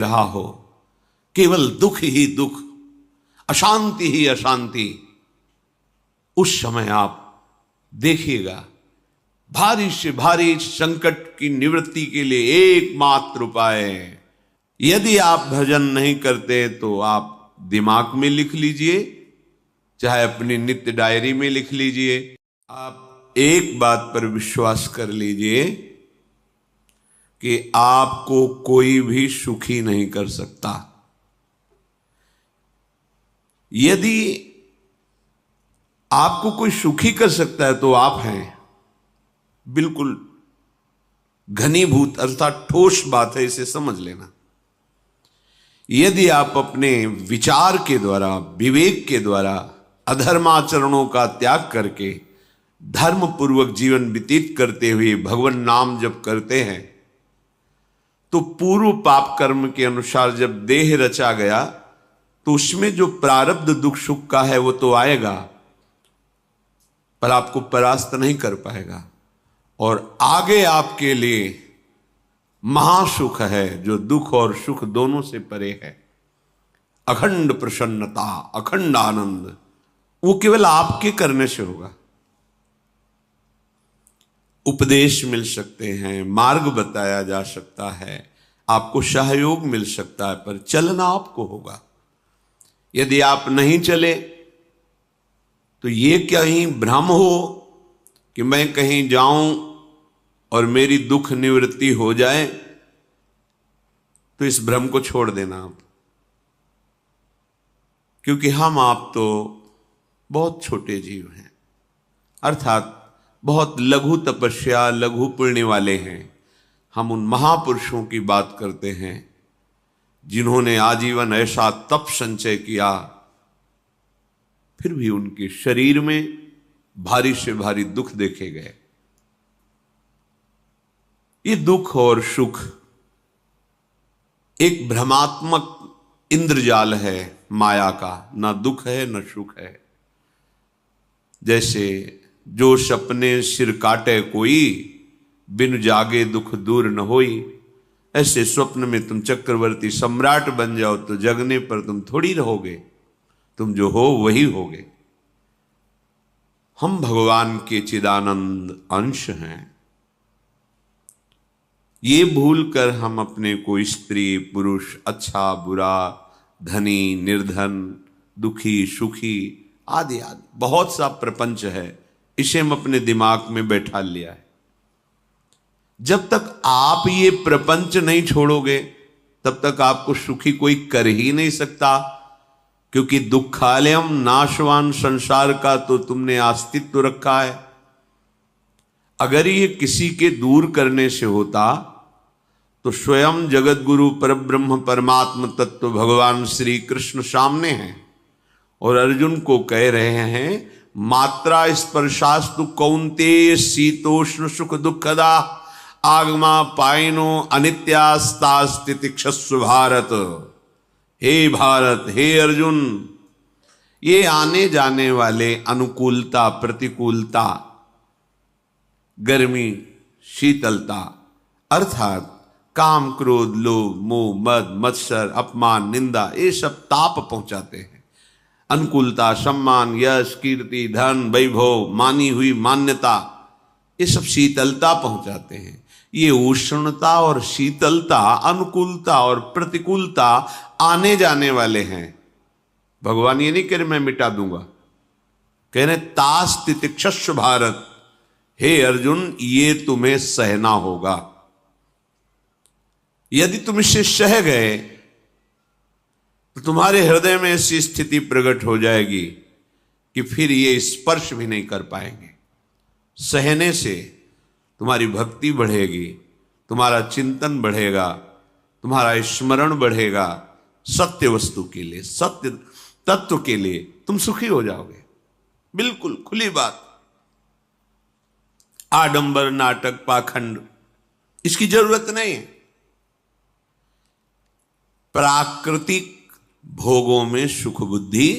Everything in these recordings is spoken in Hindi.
रहा हो, केवल दुख ही दुख, अशांति ही अशांति, उस समय आप देखिएगा भारी से भारी संकट की निवृत्ति के लिए एकमात्र उपाय है। यदि आप भजन नहीं करते तो आप दिमाग में लिख लीजिए, चाहे अपनी नित्य डायरी में लिख लीजिए। आप एक बात पर विश्वास कर लीजिए कि आपको कोई भी सुखी नहीं कर सकता। यदि आपको कोई सुखी कर सकता है तो आप हैं। बिल्कुल घनीभूत अर्थात ठोस बात है, इसे समझ लेना। यदि आप अपने विचार के द्वारा, विवेक के द्वारा अधर्माचरणों का त्याग करके धर्म पूर्वक जीवन व्यतीत करते हुए भगवान नाम जप करते हैं, तो पूर्व पाप कर्म के अनुसार जब देह रचा गया तो उसमें जो प्रारब्ध दुख सुख का है वो तो आएगा, पर आपको परास्त नहीं कर पाएगा। और आगे आपके लिए महासुख है जो दुख और सुख दोनों से परे है। अखंड प्रसन्नता, अखंड आनंद, वो केवल आपके करने से होगा। उपदेश मिल सकते हैं, मार्ग बताया जा सकता है, आपको सहयोग मिल सकता है, पर चलना आपको होगा। यदि आप नहीं चले तो ये कहीं भ्रम हो कि मैं कहीं जाऊं और मेरी दुख निवृत्ति हो जाए, तो इस भ्रम को छोड़ देना आप। क्योंकि हम आप तो बहुत छोटे जीव हैं, अर्थात बहुत लघु तपस्या, लघु पुण्य वाले हैं। हम उन महापुरुषों की बात करते हैं जिन्होंने आजीवन ऐसा तप संचय किया, फिर भी उनके शरीर में भारी से भारी दुख देखे गए। ये दुख और सुख एक भ्रमात्मक इंद्रजाल है माया का, ना दुख है न सुख है। जैसे जो सपने सिर काटे कोई, बिन जागे दुख दूर न होई। ऐसे स्वप्न में तुम चक्रवर्ती सम्राट बन जाओ तो जगने पर तुम थोड़ी रहोगे, तुम जो हो वही होगे। हम भगवान के चिदानंद अंश हैं। ये भूल कर हम अपने को स्त्री पुरुष, अच्छा बुरा, धनी निर्धन, दुखी सुखी आदि आदि बहुत सा प्रपंच है, इसे हम अपने दिमाग में बैठा लिया है। जब तक आप ये प्रपंच नहीं छोड़ोगे तब तक आपको सुखी कोई कर ही नहीं सकता, क्योंकि दुखालयम नाशवान संसार का तो तुमने अस्तित्व रखा है। अगर ये किसी के दूर करने से होता तो स्वयं जगत गुरु परब्रह्म परमात्म तत्व भगवान श्री कृष्ण सामने हैं और अर्जुन को कह रहे हैं, मात्रा स्पर्शास्तु कौन्तेय शीतोष्ण सुख दुखदा आगमा पायनो अनित्यास्तास्तितिक्षस्व भारत। हे भारत, हे अर्जुन, ये आने जाने वाले अनुकूलता प्रतिकूलता, गर्मी शीतलता, अर्थात काम क्रोध लोभ मोह मद मत्सर अपमान निंदा, ये सब ताप पहुंचाते हैं। अनुकूलता सम्मान यश कीर्ति धन वैभव, मानी हुई मान्यता, ये सब शीतलता पहुंचाते हैं। ये उष्णता और शीतलता, अनुकूलता और प्रतिकूलता आने जाने वाले हैं। भगवान ये नहीं कह रहे मैं मिटा दूंगा, कह रहे तास तितिक्षस्व भारत। हे अर्जुन, ये तुम्हें सहना होगा। यदि तुम इससे सह गए तो तुम्हारे हृदय में ऐसी स्थिति प्रकट हो जाएगी कि फिर ये स्पर्श भी नहीं कर पाएंगे। सहने से तुम्हारी भक्ति बढ़ेगी, तुम्हारा चिंतन बढ़ेगा, तुम्हारा स्मरण बढ़ेगा। सत्य वस्तु के लिए, सत्य तत्व के लिए तुम सुखी हो जाओगे। बिल्कुल खुली बात। आडंबर नाटक पाखंड इसकी जरूरत नहीं है। प्राकृतिक भोगों में सुख बुद्धि,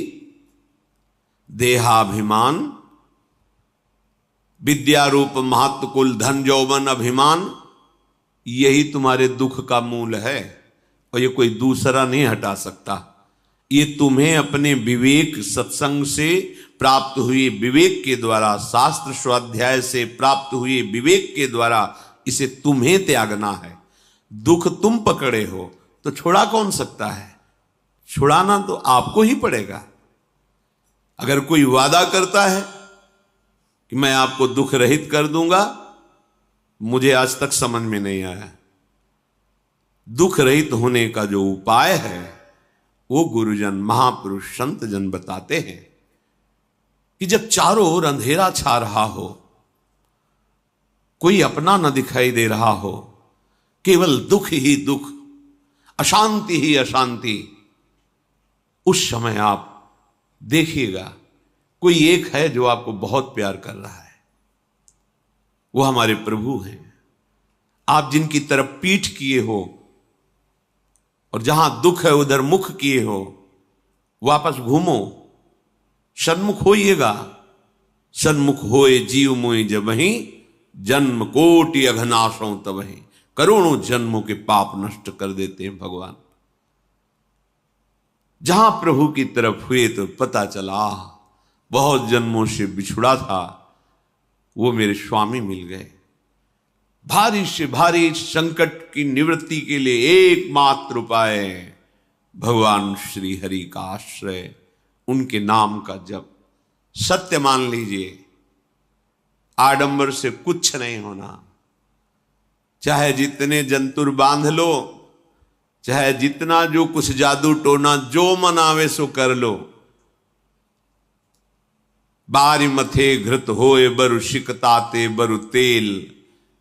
देहाभिमान, विद्यारूप महत्वकुल धन यौवन अभिमान, यही तुम्हारे दुख का मूल है। और ये कोई दूसरा नहीं हटा सकता। ये तुम्हें अपने विवेक सत्संग से प्राप्त हुए विवेक के द्वारा, शास्त्र स्वाध्याय से प्राप्त हुए विवेक के द्वारा इसे तुम्हें त्यागना है। दुख तुम पकड़े हो तो छुड़ा कौन सकता है? छुड़ाना तो आपको ही पड़ेगा। अगर कोई वादा करता है कि मैं आपको दुख रहित कर दूंगा, मुझे आज तक समझ में नहीं आया। दुख रहित होने का जो उपाय है वो गुरुजन, महापुरुष, संत जन बताते हैं कि जब चारों ओर अंधेरा छा रहा हो, कोई अपना न दिखाई दे रहा हो, केवल दुख ही दुख, अशांति ही अशांति, उस समय आप देखिएगा कोई एक है जो आपको बहुत प्यार कर रहा है। वो हमारे प्रभु हैं। आप जिनकी तरफ पीठ किए हो और जहां दुख है उधर मुख किए हो, वापस घूमो, सन्मुख होइएगा। सन्मुख होए जीव मोहि जबहि, जन्म कोटि अघनाशों तबहि। करोड़ों जन्मों के पाप नष्ट कर देते हैं भगवान। जहां प्रभु की तरफ हुए तो पता चला बहुत जन्मों से बिछुड़ा था, वो मेरे स्वामी मिल गए। भारी से भारी संकट की निवृत्ति के लिए एकमात्र उपाय भगवान श्री हरि का आश्रय, उनके नाम का जप। सत्य मान लीजिए, आडंबर से कुछ नहीं होना। चाहे जितने जंतुर बांध लो, चाहे जितना जो कुछ जादू टोना जो मन आवे सो कर लो, बारी मथे घृत होए बरु शिकताते बरु तेल,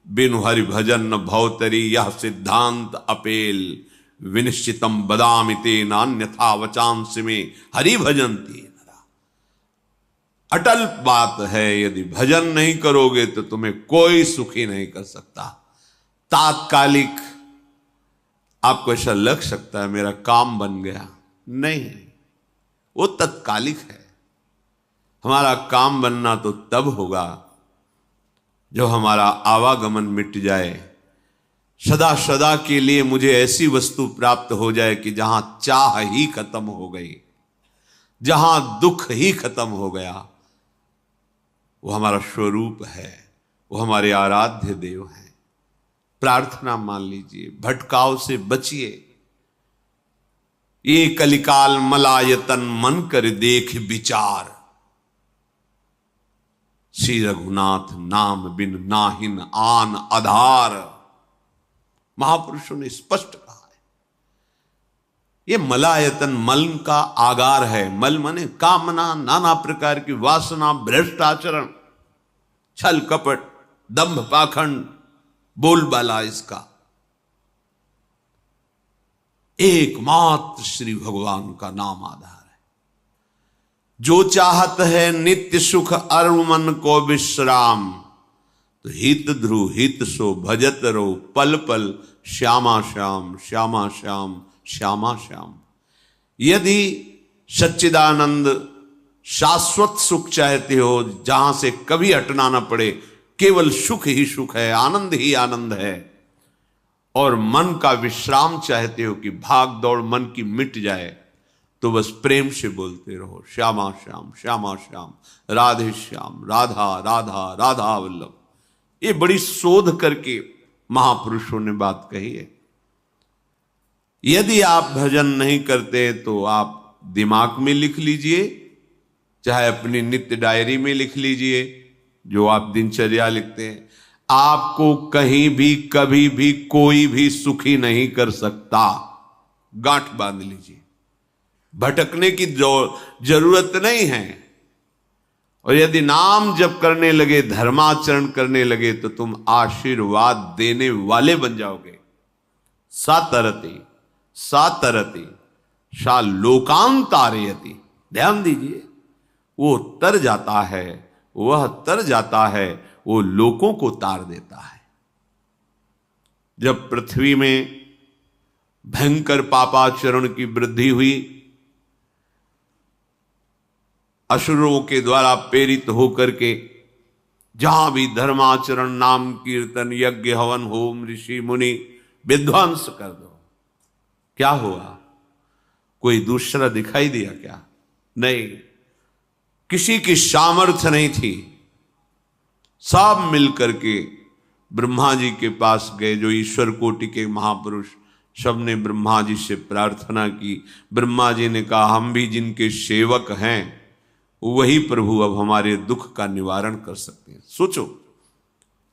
बिनु हरि भजन न भवतरी यह सिद्धांत अपेल। विनिश्चितम बदामि तेन अन्यथा वचांस में हरि भजन्ति नरा। अटल बात है, यदि भजन नहीं करोगे तो तुम्हें कोई सुखी नहीं कर सकता। तात्कालिक आपको ऐसा लग सकता है मेरा काम बन गया, नहीं, वो तत्कालिक है। हमारा काम बनना तो तब होगा जो हमारा आवागमन मिट जाए, सदा सदा के लिए मुझे ऐसी वस्तु प्राप्त हो जाए कि जहां चाह ही खत्म हो गई, जहां दुख ही खत्म हो गया। वो हमारा स्वरूप है, वो हमारे आराध्य देव हैं। प्रार्थना मान लीजिए, भटकाव से बचिए। ये कलिकाल मलायतन मन कर देख विचार, श्री रघुनाथ नाम बिन नाहिन आन आधार। महापुरुषों ने स्पष्ट कहा है। ये मलायतन मल का आगार है। मल माने कामना, नाना प्रकार की वासना, भ्रष्ट आचरण, छल कपट, दंभ पाखंड, बोलबाला, इसका एकमात्र श्री भगवान का नाम आधार है। जो चाहत है नित्य सुख अरु मन को विश्राम, तो हित ध्रुव हित सो भजत रो पल पल श्यामा श्याम श्यामा श्याम श्यामा श्याम। यदि सच्चिदानंद शाश्वत सुख चाहते हो, जहां से कभी हटना ना पड़े, केवल सुख ही सुख है, आनंद ही आनंद है, और मन का विश्राम चाहते हो कि भाग दौड़ मन की मिट जाए, तो बस प्रेम से बोलते रहो श्यामा श्याम श्यामा श्याम, राधे श्याम, राधा राधा राधा वल्लभ। ये बड़ी शोध करके महापुरुषों ने बात कही है। यदि आप भजन नहीं करते तो आप दिमाग में लिख लीजिए, चाहे अपनी नित्य डायरी में लिख लीजिए, जो आप दिनचर्या लिखते हैं। आपको कहीं भी कभी भी कोई भी सुखी नहीं कर सकता। गांठ बांध लीजिए, भटकने की जरूरत नहीं है। और यदि नाम जप करने लगे, धर्माचरण करने लगे, तो तुम आशीर्वाद देने वाले बन जाओगे। सातरति सातरति सा लोकांतारयति। ध्यान दीजिए, वो तर जाता है, वह तर जाता है, वो लोकों को तार देता है। जब पृथ्वी में भयंकर पापाचरण की वृद्धि हुई, असुरों के द्वारा प्रेरित होकर के जहां भी धर्माचरण, नाम कीर्तन, यज्ञ, हवन, होम, ऋषि मुनि विध्वंस कर दो, क्या हुआ? कोई दूसरा दिखाई दिया क्या? नहीं, किसी की सामर्थ्य नहीं थी। सब मिलकर के ब्रह्मा जी के पास गए, जो ईश्वर कोटि के महापुरुष, सबने ब्रह्मा जी से प्रार्थना की। ब्रह्मा जी ने कहा, हम भी जिनके सेवक हैं वही प्रभु अब हमारे दुख का निवारण कर सकते हैं। सोचो,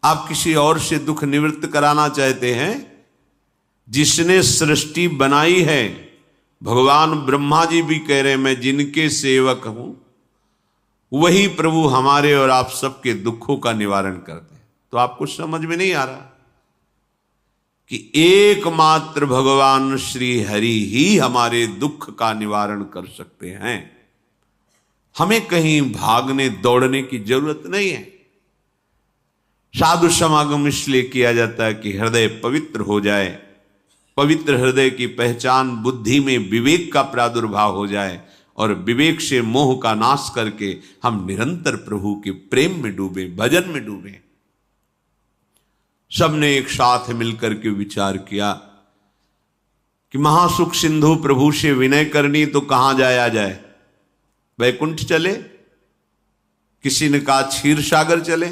आप किसी और से दुख निवृत्त कराना चाहते हैं? जिसने सृष्टि बनाई है, भगवान ब्रह्मा जी भी कह रहे हैं मैं जिनके सेवक हूं, वही प्रभु हमारे और आप सबके दुखों का निवारण करते हैं। तो आपको समझ में नहीं आ रहा कि एकमात्र भगवान श्री हरि ही हमारे दुख का निवारण कर सकते हैं। हमें कहीं भागने दौड़ने की जरूरत नहीं है। साधु समागम इसलिए किया जाता है कि हृदय पवित्र हो जाए, पवित्र हृदय की पहचान बुद्धि में विवेक का प्रादुर्भाव हो जाए, और विवेक से मोह का नाश करके हम निरंतर प्रभु के प्रेम में डूबे, भजन में डूबे। सबने एक साथ मिलकर के विचार किया कि महासुख सिंधु प्रभु से विनय करनी तो कहां जाया जाए? वैकुंठ चले, किसी ने कहा क्षीर सागर चले।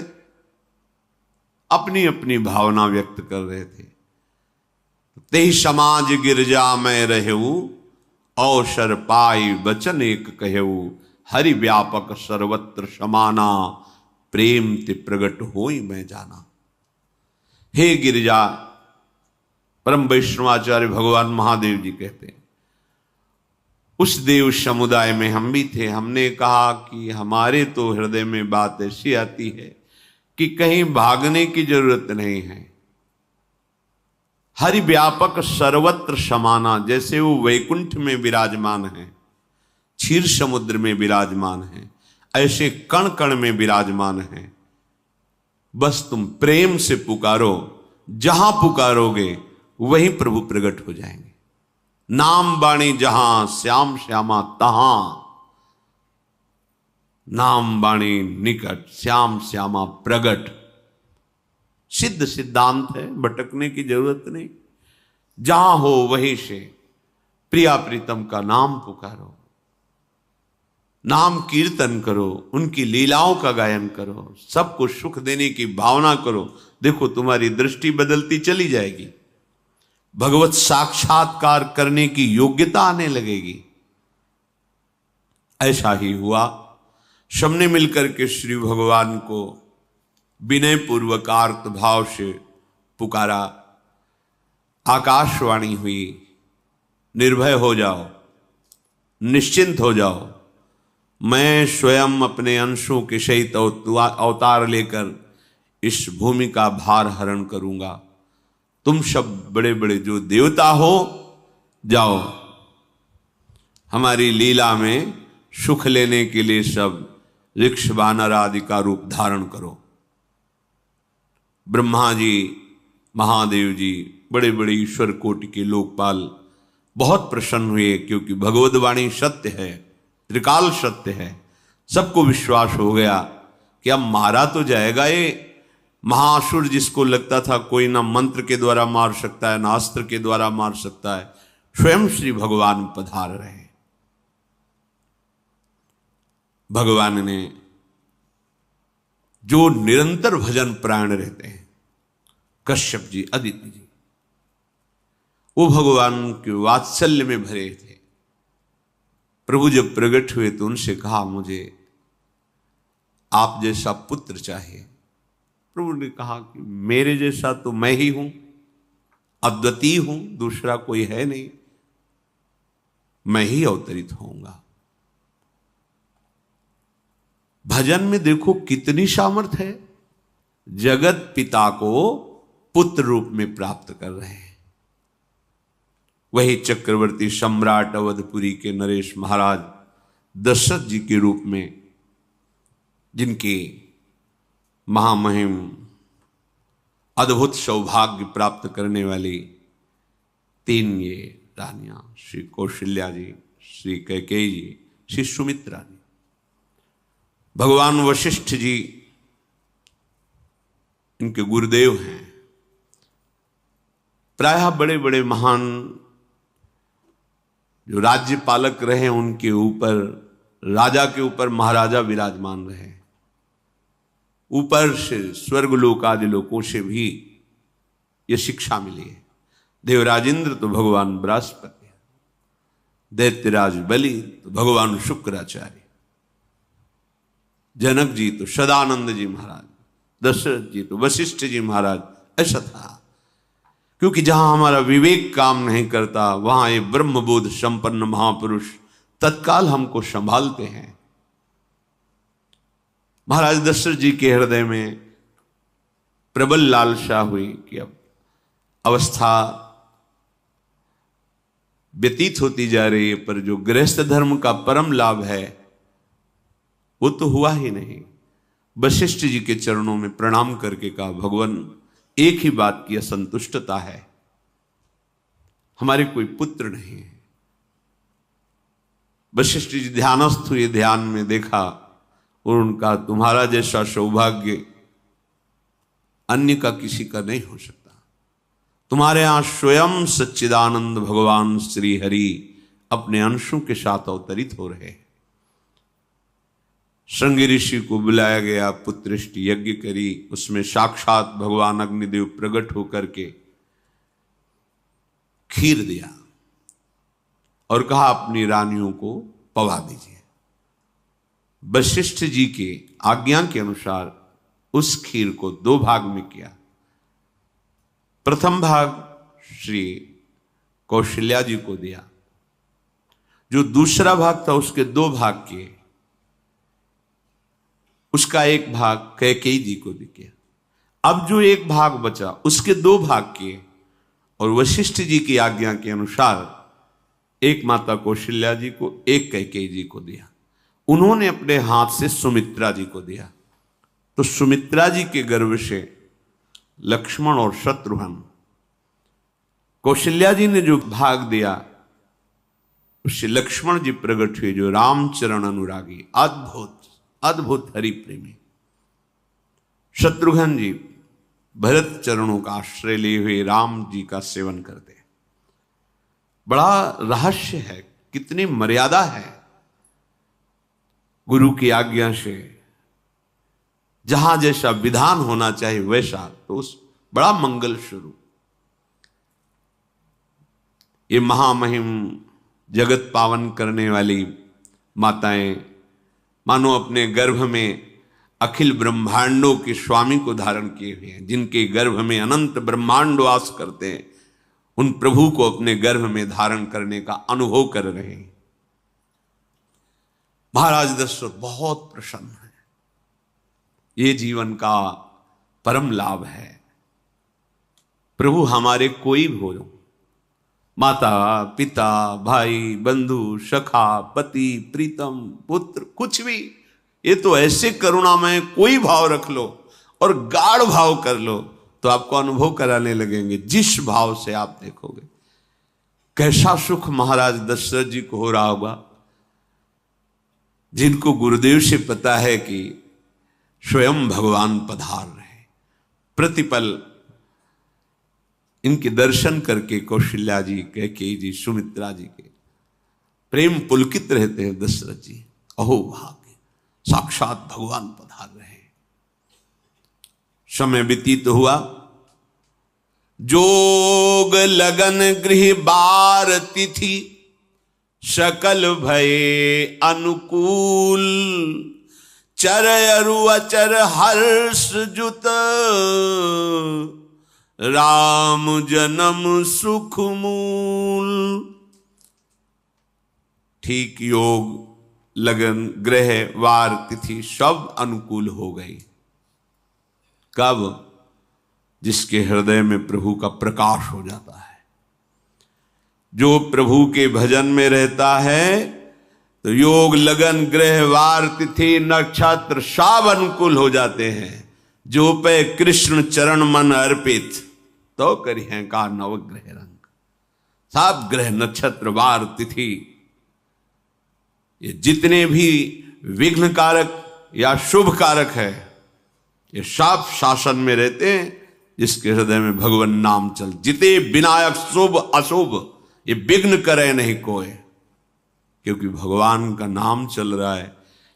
अपनी अपनी भावना व्यक्त कर रहे थे। तेहि समाज गिरजा में रहेऊ, अवसर पाई वचन एक कहेऊ, हरि व्यापक सर्वत्र समाना, प्रेम ते प्रगट होई मैं जाना। हे गिरिजा, परम वैष्णवाचार्य भगवान महादेव जी कहते हैं, उस देव समुदाय में हम भी थे। हमने कहा कि हमारे तो हृदय में बात ऐसी आती है कि कहीं भागने की जरूरत नहीं है। हरि व्यापक सर्वत्र समाना, जैसे वो वैकुंठ में विराजमान है, क्षीर समुद्र में विराजमान है, ऐसे कण कण में विराजमान है। बस तुम प्रेम से पुकारो, जहां पुकारोगे वहीं प्रभु प्रकट हो जाएंगे। नाम बाणी जहां श्याम श्यामा तहां, नाम बाणी निकट श्याम श्यामा प्रगट। सिद्ध सिद्धांत है, भटकने की जरूरत नहीं। जहां हो वहीं से प्रिया प्रीतम का नाम पुकारो, नाम कीर्तन करो, उनकी लीलाओं का गायन करो, सबको सुख देने की भावना करो। देखो तुम्हारी दृष्टि बदलती चली जाएगी, भगवत साक्षात्कार करने की योग्यता आने लगेगी। ऐसा ही हुआ। सबने मिलकर के श्री भगवान को विनय पूर्वक आर्त भाव से पुकारा। आकाशवाणी हुई, निर्भय हो जाओ, निश्चिंत हो जाओ, मैं स्वयं अपने अंशों के सहित अवतार लेकर इस भूमि का भार हरण करूंगा। तुम सब बड़े बड़े जो देवता हो, जाओ हमारी लीला में सुख लेने के लिए सब ऋक्ष वानर आदि का रूप धारण करो। ब्रह्मा जी, महादेव जी, बड़े बड़े ईश्वर कोटि के लोकपाल बहुत प्रसन्न हुए, क्योंकि भगवद वाणी सत्य है, त्रिकाल सत्य है। सबको विश्वास हो गया कि अब मारा तो जाएगा ये महासुर, जिसको लगता था कोई ना मंत्र के द्वारा मार सकता है, ना अस्त्र के द्वारा मार सकता है। स्वयं श्री भगवान पधार रहे। भगवान ने जो निरंतर भजन प्राण रहते हैं, कश्यप जी, अदिति जी, वो भगवान के वात्सल्य में भरे थे। प्रभु जब प्रकट हुए तो उनसे कहा, मुझे आप जैसा पुत्र चाहिए। प्रभु ने कहा कि मेरे जैसा तो मैं ही हूं, अद्वितीय हूं, दूसरा कोई है नहीं, मैं ही अवतरित होऊंगा। भजन में देखो कितनी सामर्थ्य है। जगत पिता को पुत्र रूप में प्राप्त कर रहे हैं। वही चक्रवर्ती सम्राट अवधपुरी के नरेश महाराज दशरथ जी के रूप में, जिनकी महामहिम अद्भुत सौभाग्य प्राप्त करने वाली तीन ये रानियां, श्री कौशल्या जी, श्री कैकेयी जी, श्री सुमित्रा जी। भगवान वशिष्ठ जी इनके गुरुदेव हैं। प्रायः बड़े बड़े महान जो राज्य पालक रहे उनके ऊपर, राजा के ऊपर महाराजा विराजमान रहे। ऊपर से स्वर्गलोक आदि लोकों से भी यह शिक्षा मिली है। देवराजेंद्र तो भगवान बृहस्पति, दैत्यराज बलि तो भगवान शुक्राचार्य, जनक जी तो सदानंद जी महाराज, दशरथ जी तो वशिष्ठ जी महाराज। ऐसा था क्योंकि जहां हमारा विवेक काम नहीं करता वहां ये ब्रह्मबोध संपन्न महापुरुष तत्काल हमको संभालते हैं। महाराज दशरथ जी के हृदय में प्रबल लालसा हुई कि अब अवस्था व्यतीत होती जा रही है, पर जो गृहस्थ धर्म का परम लाभ है वो तो हुआ ही नहीं। वशिष्ठ जी के चरणों में प्रणाम करके कहा, भगवान एक ही बात की असंतुष्टता है, हमारे कोई पुत्र नहीं है। वशिष्ठ जी ध्यानस्थ हुए, ध्यान में देखा और उनका, तुम्हारा जैसा सौभाग्य अन्य का किसी का नहीं हो सकता। तुम्हारे यहां स्वयं सच्चिदानंद भगवान श्री हरि अपने अंशों के साथ अवतरित हो रहे हैं। श्रृंगी ऋषि को बुलाया गया, पुत्रेष्टि यज्ञ करी, उसमें साक्षात भगवान अग्निदेव प्रकट होकर के खीर दिया और कहा अपनी रानियों को पवा दीजिए। वशिष्ठ जी के आज्ञा के अनुसार उस खीर को 2 भाग में किया। प्रथम भाग श्री कौशल्या जी को दिया, जो दूसरा भाग था उसके 2 भाग किए, उसका 1 भाग कैकेयी जी को दिया। अब जो 1 भाग बचा उसके 2 भाग किए और वशिष्ठ जी की आज्ञा के अनुसार एक माता कौशल्या जी को, एक कैकेयी जी को दिया। उन्होंने अपने हाथ से सुमित्रा जी को दिया। तो सुमित्रा जी के गर्भ से लक्ष्मण और शत्रुघ्न, कौशल्या जी ने जो भाग दिया उससे लक्ष्मण जी प्रकट हुए, जो रामचरण अनुरागी, अद्भुत अद्भुत हरि प्रेमी। शत्रुघ्न जी भरत चरणों का आश्रय लिए हुए राम जी का सेवन करते हैं। बड़ा रहस्य है, कितनी मर्यादा है। गुरु की आज्ञा से जहां जैसा विधान होना चाहिए वैसा, तो उस बड़ा मंगल स्वरूप। ये महामहिम जगत पावन करने वाली माताएं मानो अपने गर्भ में अखिल ब्रह्मांडों के स्वामी को धारण किए हुए हैं। जिनके गर्भ में अनंत ब्रह्मांड वास करते हैं, उन प्रभु को अपने गर्भ में धारण करने का अनुभव कर रहे हैं। महाराज दशरथ बहुत प्रसन्न है। ये जीवन का परम लाभ है। प्रभु हमारे कोई भी हो, माता पिता भाई बंधु सखा पति प्रीतम पुत्र, कुछ भी, ये तो ऐसे करुणामय कोई भाव रख लो और गाढ़ भाव कर लो तो आपको अनुभव कराने लगेंगे। जिस भाव से आप देखोगे कैसा सुख महाराज दशरथ जी को हो रहा होगा, जिनको गुरुदेव से पता है कि स्वयं भगवान पधार रहे। प्रतिपल इनके दर्शन करके कौशल्या जी, कैकेयी जी, सुमित्रा जी के प्रेम पुलकित रहते हैं। दशरथ जी, अहो भाग्य, साक्षात भगवान पधार रहे। समय व्यतीत हुआ, जोग लगन गृह बार तिथि, सकल भये अनुकूल, चर अरु अचर हर्ष जुत, राम जन्म सुख मूल। ठीक योग लगन ग्रह वार तिथि सब अनुकूल हो गई। कब? जिसके हृदय में प्रभु का प्रकाश हो जाता है। जो प्रभु के भजन में रहता है तो योग लगन ग्रह वार तिथि नक्षत्र सब अनुकूल हो जाते हैं। जो पे कृष्ण चरण मन अर्पित, तो करी हैं का नवग्रह रंग। सब ग्रह नक्षत्र वार तिथि ये जितने भी विघ्न कारक या शुभ कारक है, ये सब शासन में रहते हैं जिसके हृदय में भगवान नाम चल। जिते विनायक शुभ अशुभ, ये विघ्न करे नहीं कोई। क्योंकि भगवान का नाम चल रहा है,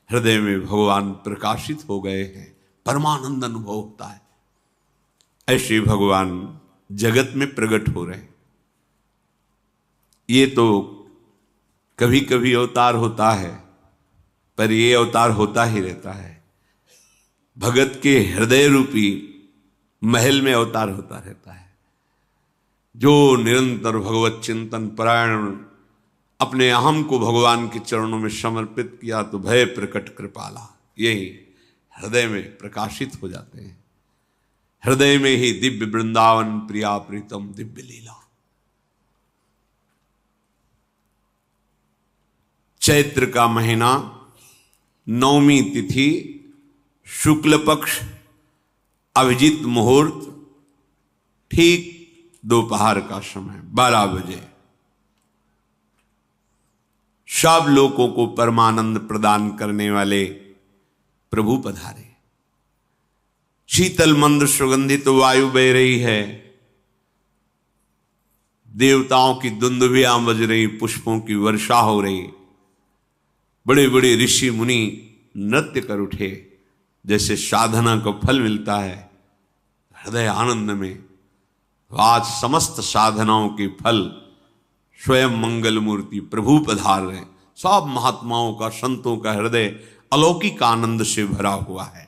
हृदय में भगवान प्रकाशित हो गए हैं, परमानंद अनुभव होता है। ऐसे भगवान जगत में प्रकट हो रहे हैं। ये तो कभी कभी अवतार होता है, पर ये अवतार होता ही रहता है। भगत के हृदय रूपी महल में अवतार होता रहता है। जो निरंतर भगवत चिंतन परायण अपने अहम को भगवान के चरणों में समर्पित किया तो भय प्रकट कृपाला, यही हृदय में प्रकाशित हो जाते हैं। हृदय में ही दिव्य वृंदावन प्रिया प्रीतम दिव्य लीला। चैत्र का महीना, नवमी तिथि, शुक्ल पक्ष, अभिजीत मुहूर्त, ठीक दोपहर का समय 12 बजे सब लोगों को परमानंद प्रदान करने वाले प्रभु पधारे। शीतल मंद सुगंधित वायु बह रही है, देवताओं की दुंदुभियां बज रही, पुष्पों की वर्षा हो रही, बड़े बड़े ऋषि मुनि नृत्य कर उठे। जैसे साधना को फल मिलता है हृदय आनंद में, आज समस्त साधनाओं के फल स्वयं मंगल मूर्ति प्रभु पधार रहे। सब महात्माओं का, संतों का हृदय अलौकिक आनंद से भरा हुआ है।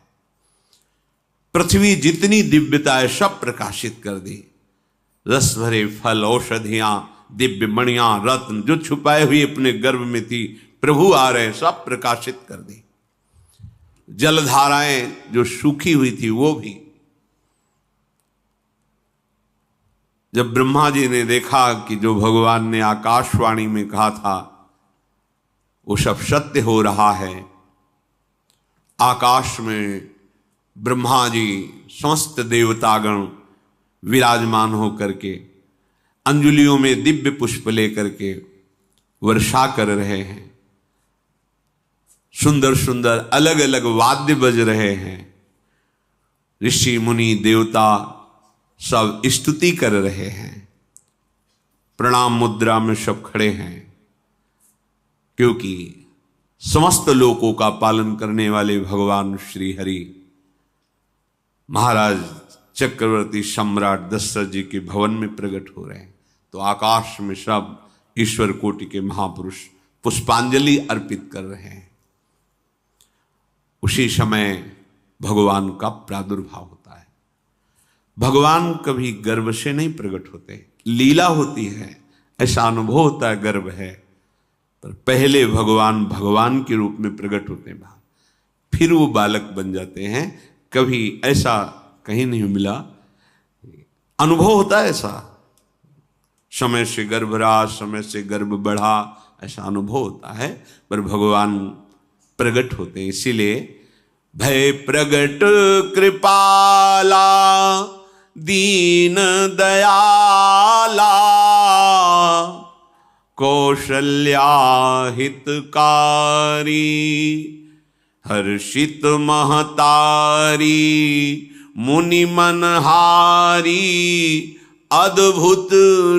पृथ्वी जितनी दिव्यता है सब प्रकाशित कर दी। रस भरे फल, औषधियां, दिव्य मणियां, रत्न जो छुपाए हुए अपने गर्भ में थी, प्रभु आ रहे, सब प्रकाशित कर दी। जलधाराएं जो सूखी हुई थी वो भी। जब ब्रह्मा जी ने देखा कि जो भगवान ने आकाशवाणी में कहा था वो सब सत्य हो रहा है, आकाश में ब्रह्मा जी समस्त देवतागण विराजमान होकर के अंजलियों में दिव्य पुष्प लेकर के वर्षा कर रहे हैं, सुंदर सुंदर अलग अलग वाद्य बज रहे हैं, ऋषि मुनि देवता सब स्तुति कर रहे हैं, प्रणाम मुद्रा में सब खड़े हैं, क्योंकि समस्त लोकों का पालन करने वाले भगवान श्री हरि महाराज चक्रवर्ती सम्राट दशरथ जी के भवन में प्रकट हो रहे हैं। तो आकाश में सब ईश्वर कोटि के महापुरुष पुष्पांजलि अर्पित कर रहे हैं। उसी समय भगवान का प्रादुर्भाव होता है। भगवान कभी गर्भ से नहीं प्रकट होते, लीला होती है, ऐसा अनुभव होता है गर्भ है, पर पहले भगवान भगवान के रूप में प्रकट होते हैं, फिर वो बालक बन जाते हैं। कभी ऐसा कहीं नहीं मिला, अनुभव होता है ऐसा, समय से गर्भ रहा, समय से गर्भ बढ़ा, ऐसा अनुभव होता है, पर भगवान प्रकट होते हैं। इसीलिए भय प्रगट कृपाला दीन दयाला कौशल्या हितकारी हर्षित महतारी मुनि मनहारी अद्भुत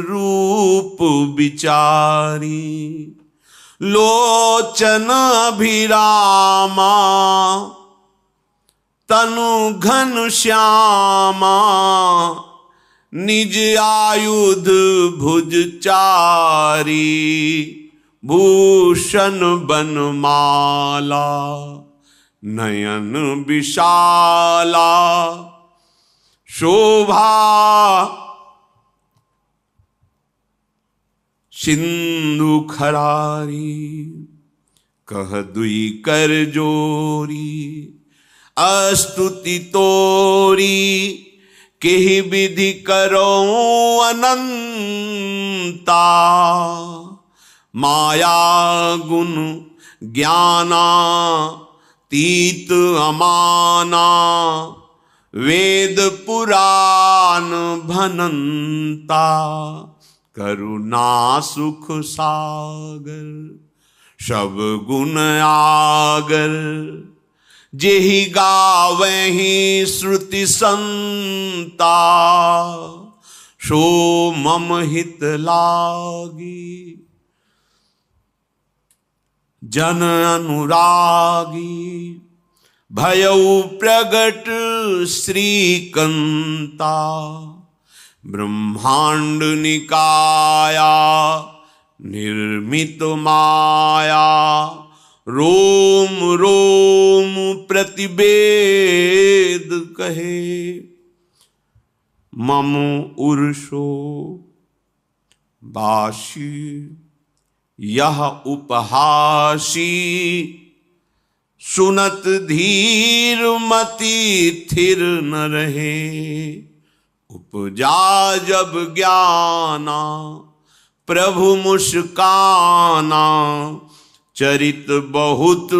रूप विचारी लोचन अभिरामा तनु घन श्यामा निज आयुध भुज चारी भूषण बनमाला नयन विशाला शोभा सिंधु खरारी कह दुई कर जोरी अस्तुति तोरी केहि विधि करो अनंता माया गुण ज्ञाना तीत अमाना वेद पुराण भनंता करुणा सुख सागर सब गुण आगर जेहि गावहि श्रुति संता सो मम हित लागी। जन अनुरागी भयउ प्रगट श्रीकंता ब्रह्मांड निकाया निर्मित माया रोम रोम प्रतिवेद कहे मम उर्षो बाशी यह उपहासी सुनत धीर मति थिर न रहे उपजा जब ज्ञाना प्रभु मुस्काना चरित बहुत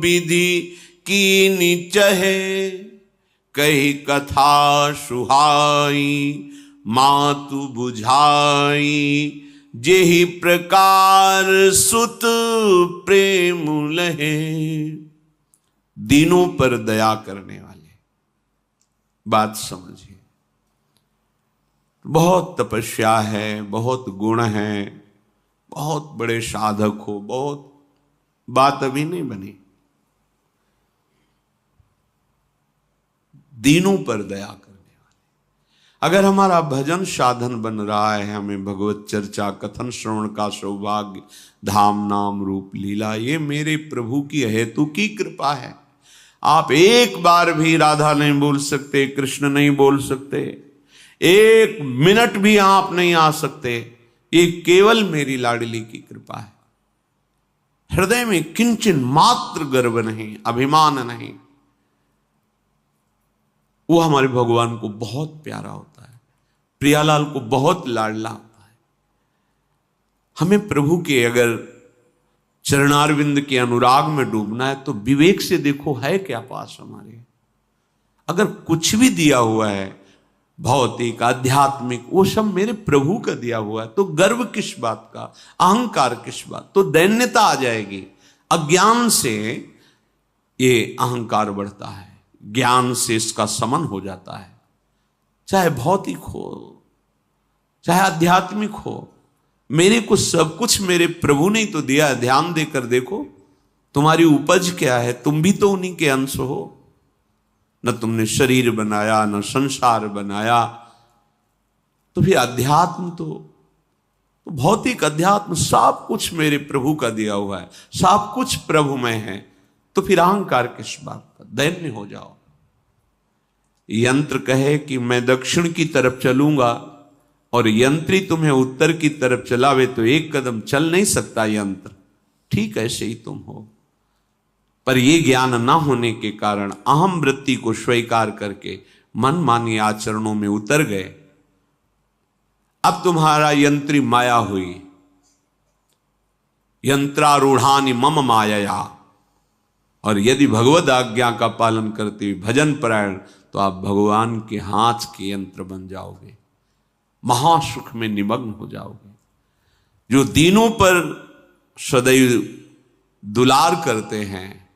विधि कीनी चहे कही कथा सुहाई मातु बुझाई जेहि प्रकार सुत प्रेम लहे। दीनों पर दया करने वाले, बात समझिए। बहुत तपस्या है, बहुत गुण है, बहुत बड़े साधक हो, बहुत बात अभी नहीं बनी। दीनों पर दया करने वाले। अगर हमारा भजन साधन बन रहा है, हमें भगवत चर्चा कथन श्रवण का सौभाग्य, धाम नाम रूप लीला, ये मेरे प्रभु की हेतु की कृपा है। आप एक बार भी राधा नहीं बोल सकते, कृष्ण नहीं बोल सकते, एक मिनट भी आप नहीं आ सकते, ये केवल मेरी लाडली की कृपा है। हृदय में किंचन मात्र गर्व नहीं, अभिमान नहीं। वो हमारे भगवान को बहुत प्यारा होता है, प्रियालाल को बहुत लाडला होता है। हमें प्रभु के अगर चरणारविंद के अनुराग में डूबना है तो विवेक से देखो है क्या पास हमारे। अगर कुछ भी दिया हुआ है भौतिक आध्यात्मिक, वो सब मेरे प्रभु का दिया हुआ है, तो गर्व किस बात का, अहंकार किस बात, तो दैन्यता आ जाएगी। अज्ञान से ये अहंकार बढ़ता है, ज्ञान से इसका समन हो जाता है। चाहे भौतिक हो चाहे आध्यात्मिक हो, मेरे को सब कुछ मेरे प्रभु ने तो दिया है। ध्यान देकर देखो तुम्हारी उपज क्या है, तुम भी तो उन्हीं के अंश हो। न तुमने शरीर बनाया, न संसार बनाया, तो फिर अध्यात्म तो भौतिक अध्यात्म सब कुछ मेरे प्रभु का दिया हुआ है, सब कुछ प्रभु में है, तो फिर अहंकार किस बात का, दैन्य हो जाओ। यंत्र कहे कि मैं दक्षिण की तरफ चलूंगा और यंत्री तुम्हें उत्तर की तरफ चलावे तो एक कदम चल नहीं सकता यंत्र, ठीक ऐसे ही तुम हो। पर यह ज्ञान ना होने के कारण अहम वृत्ति को स्वीकार करके मनमानी आचरणों में उतर गए। अब तुम्हारा यंत्री माया हुई, यंत्रारूढ़ानि मम माया। और यदि भगवद आज्ञा का पालन करते हुए भजन परायण, तो आप भगवान के हाथ के यंत्र बन जाओगे, महासुख में निमग्न हो जाओगे। जो दीनों पर सदैव दुलार करते हैं,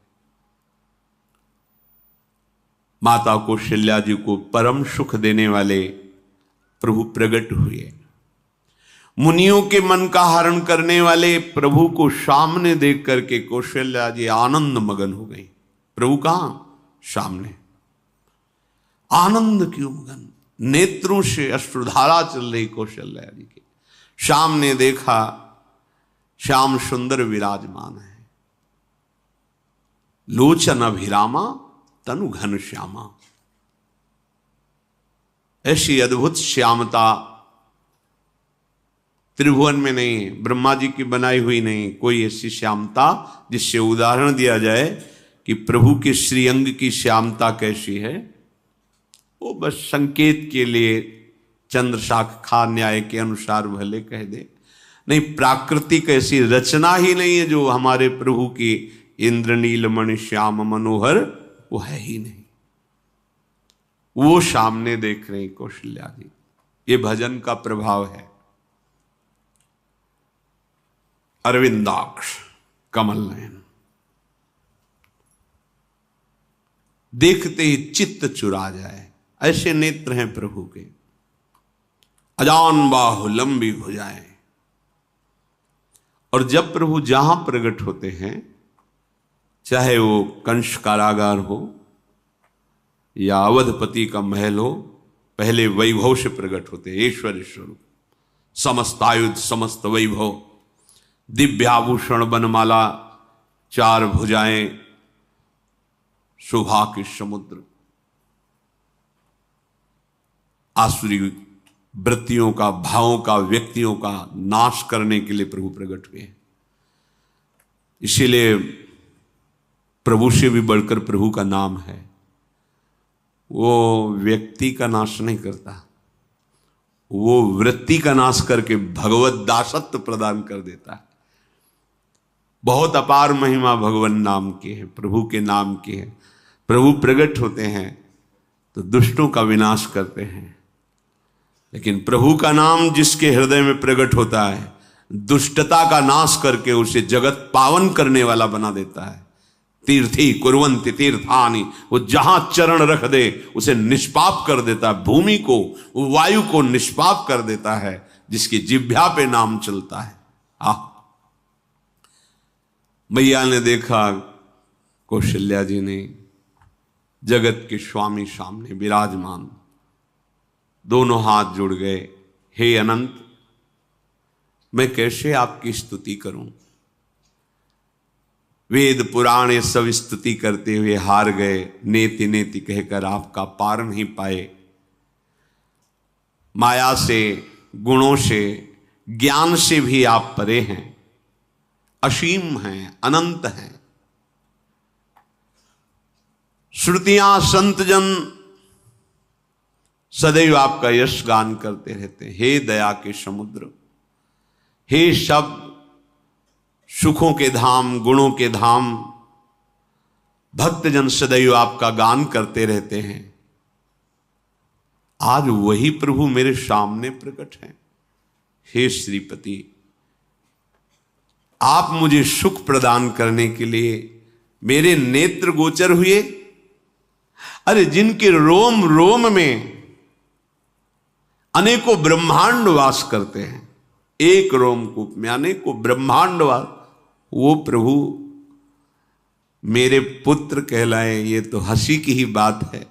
माता कौशल्या जी को परम सुख देने वाले प्रभु प्रकट हुए। मुनियों के मन का हरण करने वाले प्रभु को सामने देख करके कौशल्या जी आनंद मगन हो गई। प्रभु कहां? सामने। आनंद क्यों मगन? नेत्रों से अश्रुधारा चल रही कौशल्या जी की। सामने देखा श्याम सुंदर विराजमान है, लोचन अभिरामा तनु घन श्यामा। ऐसी अद्भुत श्यामता त्रिभुवन में नहीं, ब्रह्मा जी की बनाई हुई नहीं कोई ऐसी श्यामता जिससे उदाहरण दिया जाए कि प्रभु के श्रीअंग की श्यामता कैसी है। वो बस संकेत के लिए चंद्र शाखा न्याय के अनुसार भले कह दे, नहीं प्राकृतिक ऐसी रचना ही नहीं है जो हमारे प्रभु की इंद्रनीलमणि श्याम मनोहर, वो है ही नहीं। वो सामने देख रहे कौशल्या जी। ये भजन का प्रभाव है। अरविंदाक्ष कमल नयन, देखते ही चित्त चुरा जाए, ऐसे नेत्र हैं प्रभु के। अजान बाहु लंबी भुजाएं। और जब प्रभु जहां प्रकट होते हैं चाहे वो कंस कारागार हो या अवधपति का महल हो, पहले वैभव से प्रकट होते ऐश्वर्य स्वरूप, समस्त आयुध समस्त वैभव, दिव्याभूषण बनमाला, चार भुजाएं, शोभा के समुद्र, आसुरी वृत्तियों का, भावों का, व्यक्तियों का नाश करने के लिए प्रभु प्रकट हुए हैं। इसीलिए प्रभु से भी बढ़कर प्रभु का नाम है। वो व्यक्ति का नाश नहीं करता, वो वृत्ति का नाश करके भगवत दासत्व प्रदान कर देता है। बहुत अपार महिमा भगवान नाम की है, प्रभु के नाम की है। प्रभु प्रकट होते हैं तो दुष्टों का विनाश करते हैं, लेकिन प्रभु का नाम जिसके हृदय में प्रकट होता है, दुष्टता का नाश करके उसे जगत पावन करने वाला बना देता है। तीर्थी कुर्वन्ति तीर्थानि, वो जहां चरण रख दे उसे निष्पाप कर देता है। भूमि को, वायु को निष्पाप कर देता है जिसकी जिह्वा पे नाम चलता है। मैया ने देखा, कौशल्या जी ने, जगत के स्वामी सामने विराजमान, दोनों हाथ जुड़ गए। हे अनंत, मैं कैसे आपकी स्तुति करूं? वेद पुराण ये सब स्तुति करते हुए हार गए, नेति नेति कहकर आपका पार नहीं पाए। माया से, गुणों से, ज्ञान से भी आप परे हैं, असीम हैं, अनंत हैं। श्रुतियां संतजन सदैव आपका यश गान करते रहते हैं। हे दया के समुद्र, हे शब्द, सुखों के धाम, गुणों के धाम, भक्तजन सदैव आपका गान करते रहते हैं। आज वही प्रभु मेरे सामने प्रकट हैं। हे श्रीपति, आप मुझे सुख प्रदान करने के लिए मेरे नेत्र गोचर हुए। अरे जिनके रोम रोम में अनेकों ब्रह्मांड वास करते हैं, एक रोमकूप में अनेकों ब्रह्मांड वास, वो प्रभु मेरे पुत्र कहलाए, ये तो हंसी की ही बात है।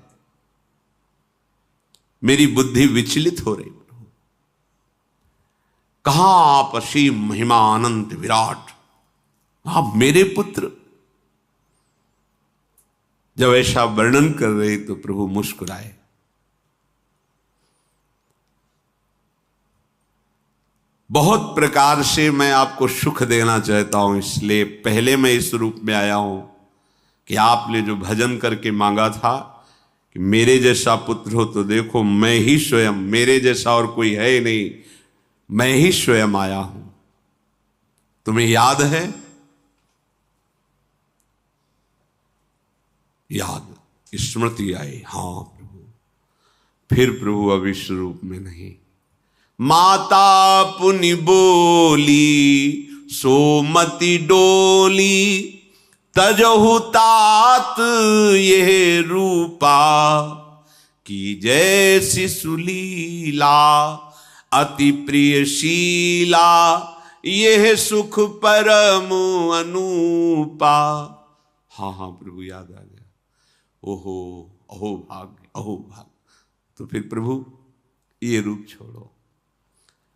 मेरी बुद्धि विचलित हो रही। प्रभु कहां आप असीम महिमा अनंत विराट, आप मेरे पुत्र। जब ऐसा वर्णन कर रहे तो प्रभु मुस्कुराए। बहुत प्रकार से मैं आपको सुख देना चाहता हूं, इसलिए पहले मैं इस रूप में आया हूं कि आपने जो भजन करके मांगा था कि मेरे जैसा पुत्र हो, तो देखो मैं ही स्वयं, मेरे जैसा और कोई है ही नहीं, मैं ही स्वयं आया हूं। तुम्हें याद है? याद, स्मृति आई। हां प्रभु। फिर प्रभु अब इस रूप में नहीं। माता पुनि बोली सोमति डोली, तजहु तात ये रूपा, की जैसी सुलीला अति प्रियशीला, यह सुख परम अनूपा। हाँ हाँ प्रभु, याद आ गया। ओहो, अहो भाग्य, अहो भाग्य। तो फिर प्रभु ये रूप छोड़ो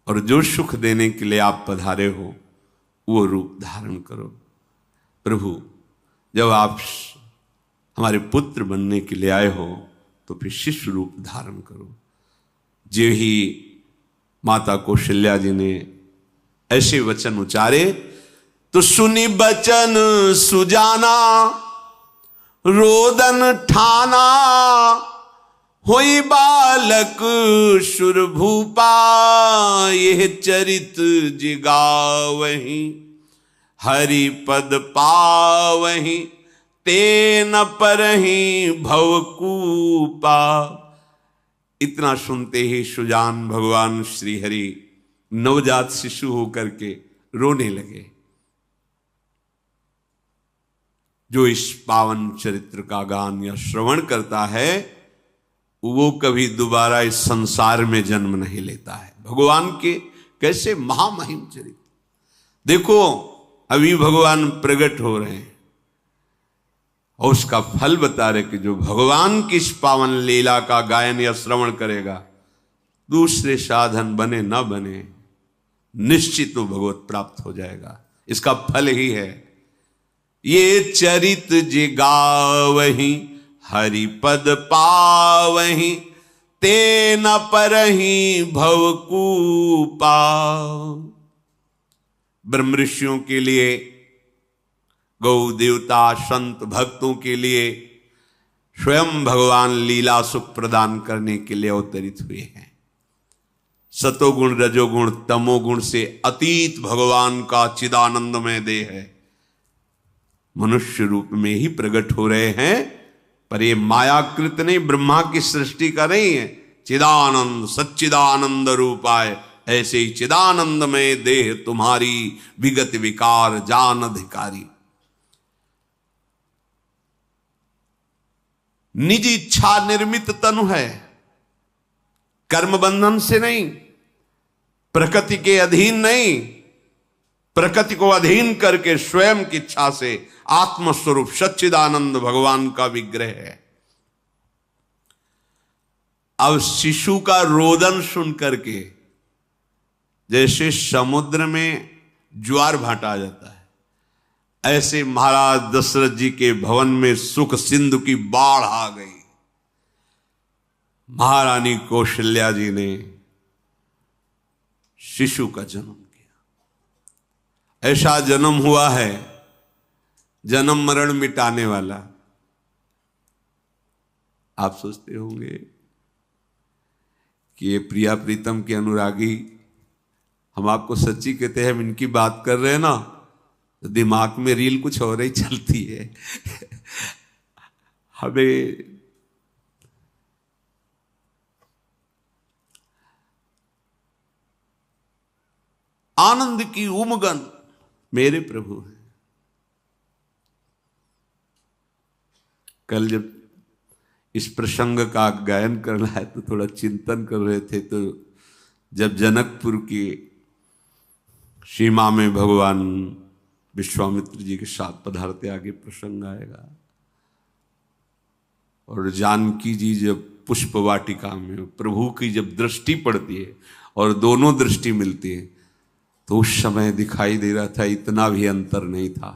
और जो सुख देने के लिए आप पधारे हो वो रूप धारण करो। प्रभु, जब आप हमारे पुत्र बनने के लिए आए हो तो फिर शिष्य रूप धारण करो। जो ही माता कौशल्या जी ने ऐसे वचन उचारे तो सुनी बचन सुजाना, रोदन ठाना, होई बालक सुरभूपा, यह चरित जिगावहीं, हरि पद पावहीं, तेन परहीं भवकूपा। इतना सुनते ही सुजान भगवान श्री हरि नवजात शिशु होकर के रोने लगे। जो इस पावन चरित्र का गान या श्रवण करता है वो कभी दोबारा इस संसार में जन्म नहीं लेता है। भगवान के कैसे महामहिम चरित्र। देखो अभी भगवान प्रकट हो रहे हैं, और उसका फल बता रहे कि जो भगवान की इस पावन लीला का गायन या श्रवण करेगा, दूसरे साधन बने ना बने, निश्चित वो भगवत प्राप्त हो जाएगा। इसका फल ही है ये चरित जिगावहि हरिपद पावहि ते न परहि भवकूपा। ब्रह्म ऋषियों के लिए, गौ देवता संत भक्तों के लिए स्वयं भगवान लीला सुख प्रदान करने के लिए अवतरित हुए हैं। सतोगुण रजोगुण तमोगुण से अतीत भगवान का चिदानंदमय देह है, मनुष्य रूप में ही प्रकट हो रहे हैं। पर ये मायाकृत नहीं, ब्रह्मा की सृष्टि का नहीं है। चिदानंद सच्चिदानंद रूपाय, ऐसे ही चिदानंदमय देह तुम्हारी विगत विकार जान अधिकारी। निज इच्छा निर्मित तनु है, कर्म बंधन से नहीं, प्रकृति के अधीन नहीं, प्रकृति को अधीन करके स्वयं की इच्छा से आत्मस्वरूप सच्चिदानंद भगवान का विग्रह है। अब शिशु का रोदन सुन करके जैसे समुद्र में ज्वार भाटा जाता है, ऐसे महाराज दशरथ जी के भवन में सुख सिंधु की बाढ़ आ गई। महारानी कौशल्या जी ने शिशु का जन्म किया। ऐसा जन्म हुआ है जन्म मरण मिटाने वाला। आप सोचते होंगे कि ये प्रिया प्रीतम के अनुरागी, हम आपको सच्ची कहते हैं, हम इनकी बात कर रहे हैं ना तो दिमाग में रील कुछ और ही चलती है। हमें आनंद की उमगन मेरे प्रभु है। कल जब इस प्रसंग का गायन करना है तो थोड़ा चिंतन कर रहे थे, तो जब जनकपुर की सीमा में भगवान विश्वामित्र जी के साथ पधारते, आगे प्रसंग आएगा, और जानकी जी जब पुष्प वाटिका में प्रभु की जब दृष्टि पड़ती है और दोनों दृष्टि मिलती है, तो उस समय दिखाई दे रहा था इतना भी अंतर नहीं था,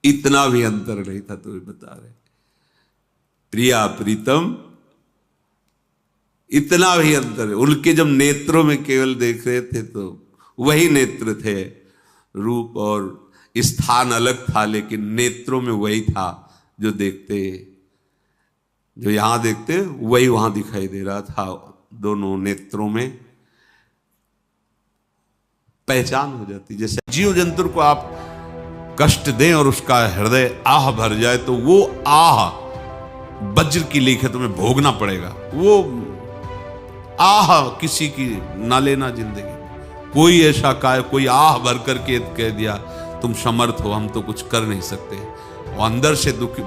इतना भी अंतर नहीं था। तो वे बता रहे प्रिया प्रीतम, इतना भी अंतर है। उनके जब नेत्रों में केवल देख रहे थे तो वही नेत्र थे, रूप और स्थान अलग था, लेकिन नेत्रों में वही था जो देखते, जो यहां देखते वही वहां दिखाई दे रहा था। दोनों नेत्रों में पहचान हो जाती। जैसे जीव जंतु को आप कष्ट दें और उसका हृदय आह भर जाए तो वो आह वज्र की लिखत में भोगना पड़ेगा। वो आह किसी की ना लेना जिंदगी। कोई ऐसा कोई आह भर करके कह दिया तुम समर्थ हो, हम तो कुछ कर नहीं सकते, वो अंदर से दुखी,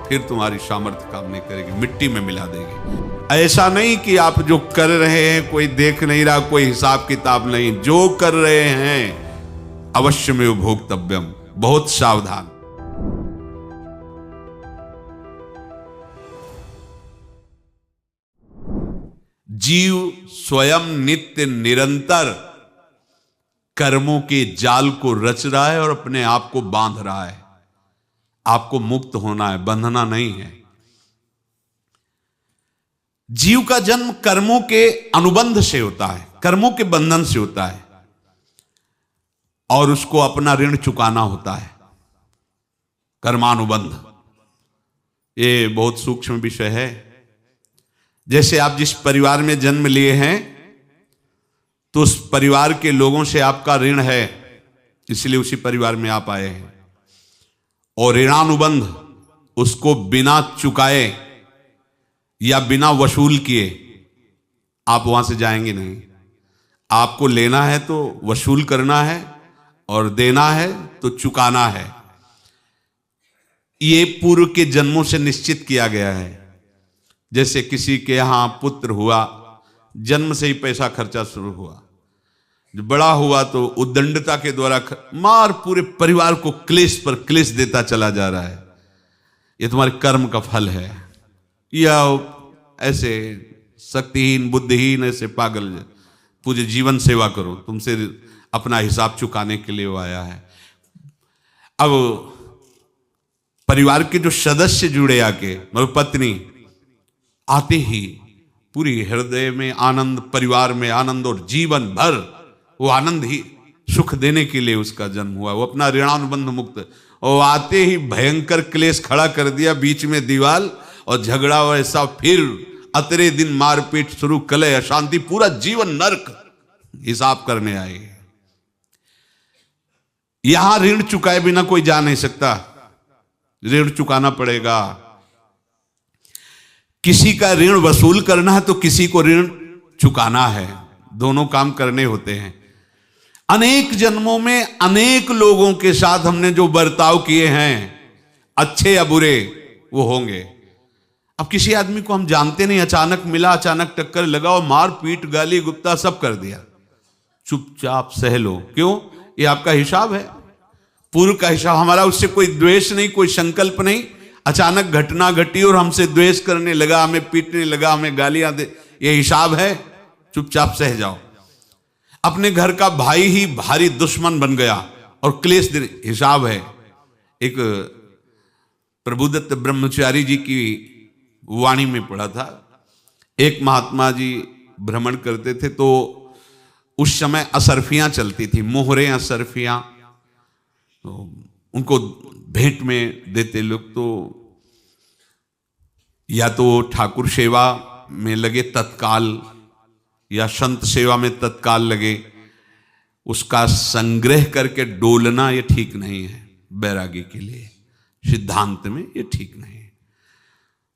फिर तुम्हारी सामर्थ्य काम नहीं करेगी, मिट्टी में मिला देगी। ऐसा नहीं कि आप जो कर रहे हैं कोई देख नहीं रहा, कोई हिसाब किताब नहीं, जो कर रहे हैं अवश्य में भोक्तव्यम, बहुत सावधान। जीव स्वयं नित्य निरंतर कर्मों के जाल को रच रहा है और अपने आप को बांध रहा है। आपको मुक्त होना है, बंधना नहीं है। जीव का जन्म कर्मों के अनुबंध से होता है, कर्मों के बंधन से होता है, और उसको अपना ऋण चुकाना होता है। कर्मानुबंध ये बहुत सूक्ष्म विषय है। जैसे आप जिस परिवार में जन्म लिए हैं तो उस परिवार के लोगों से आपका ऋण है, इसलिए उसी परिवार में आप आए हैं। और ऋणानुबंध, उसको बिना चुकाए या बिना वसूल किए आप वहां से जाएंगे नहीं। आपको लेना है तो वसूल करना है और देना है तो चुकाना है। ये पूर्व के जन्मों से निश्चित किया गया है। जैसे किसी के यहां पुत्र हुआ, जन्म से ही पैसा खर्चा शुरू हुआ, जो बड़ा हुआ तो उद्दंडता के द्वारा मार पूरे परिवार को क्लेश पर क्लेश देता चला जा रहा है। ये तुम्हारे कर्म का फल है, या ऐसे शक्तिहीन बुद्धिहीन ऐसे पागल पूरे जीवन सेवा करो, तुमसे अपना हिसाब चुकाने के लिए वो आया है। अब परिवार के जो सदस्य जुड़े आके, मतलब पत्नी आते ही पूरी हृदय में आनंद, परिवार में आनंद, और जीवन भर वो आनंद ही सुख देने के लिए उसका जन्म हुआ। वो अपना ऋणानुबंध मुक्त, और आते ही भयंकर क्लेश खड़ा कर दिया, बीच में दीवार और झगड़ा वैसा, फिर अतरे दिन मारपीट शुरू, कलह अशांति, पूरा जीवन नरक हिसाब करने आए। यहां ऋण चुकाए बिना कोई जा नहीं सकता, ऋण चुकाना पड़ेगा। किसी का ऋण वसूल करना है तो किसी को ऋण चुकाना है, दोनों काम करने होते हैं। अनेक जन्मों में अनेक लोगों के साथ हमने जो बर्ताव किए हैं, अच्छे या बुरे, वो होंगे। अब किसी आदमी को हम जानते नहीं, अचानक मिला, अचानक टक्कर लगा और मार पीट गाली गुप्ता सब कर दिया, चुपचाप सह लो। क्यों? ये आपका हिसाब है, पूर्व का हिसाब। हमारा उससे कोई द्वेष नहीं, कोई संकल्प नहीं, अचानक घटना घटी और हमसे द्वेष करने लगा, हमें पीटने लगा, हमें गालियां दे, ये हिसाब है, चुपचाप सह जाओ। अपने घर का भाई ही भारी दुश्मन बन गया और क्लेश दे, हिसाब है। एक प्रभुदत्त ब्रह्मचारी जी की वाणी में पढ़ा था, एक महात्मा जी भ्रमण करते थे, तो उस समय असरफियां चलती थी, मोहरे असरफियां, तो उनको भेंट में देते लोग। तो या तो ठाकुर सेवा में लगे तत्काल, या संत सेवा में तत्काल लगे, उसका संग्रह करके डोलना ये ठीक नहीं है बैरागी के लिए, सिद्धांत में ये ठीक नहीं है।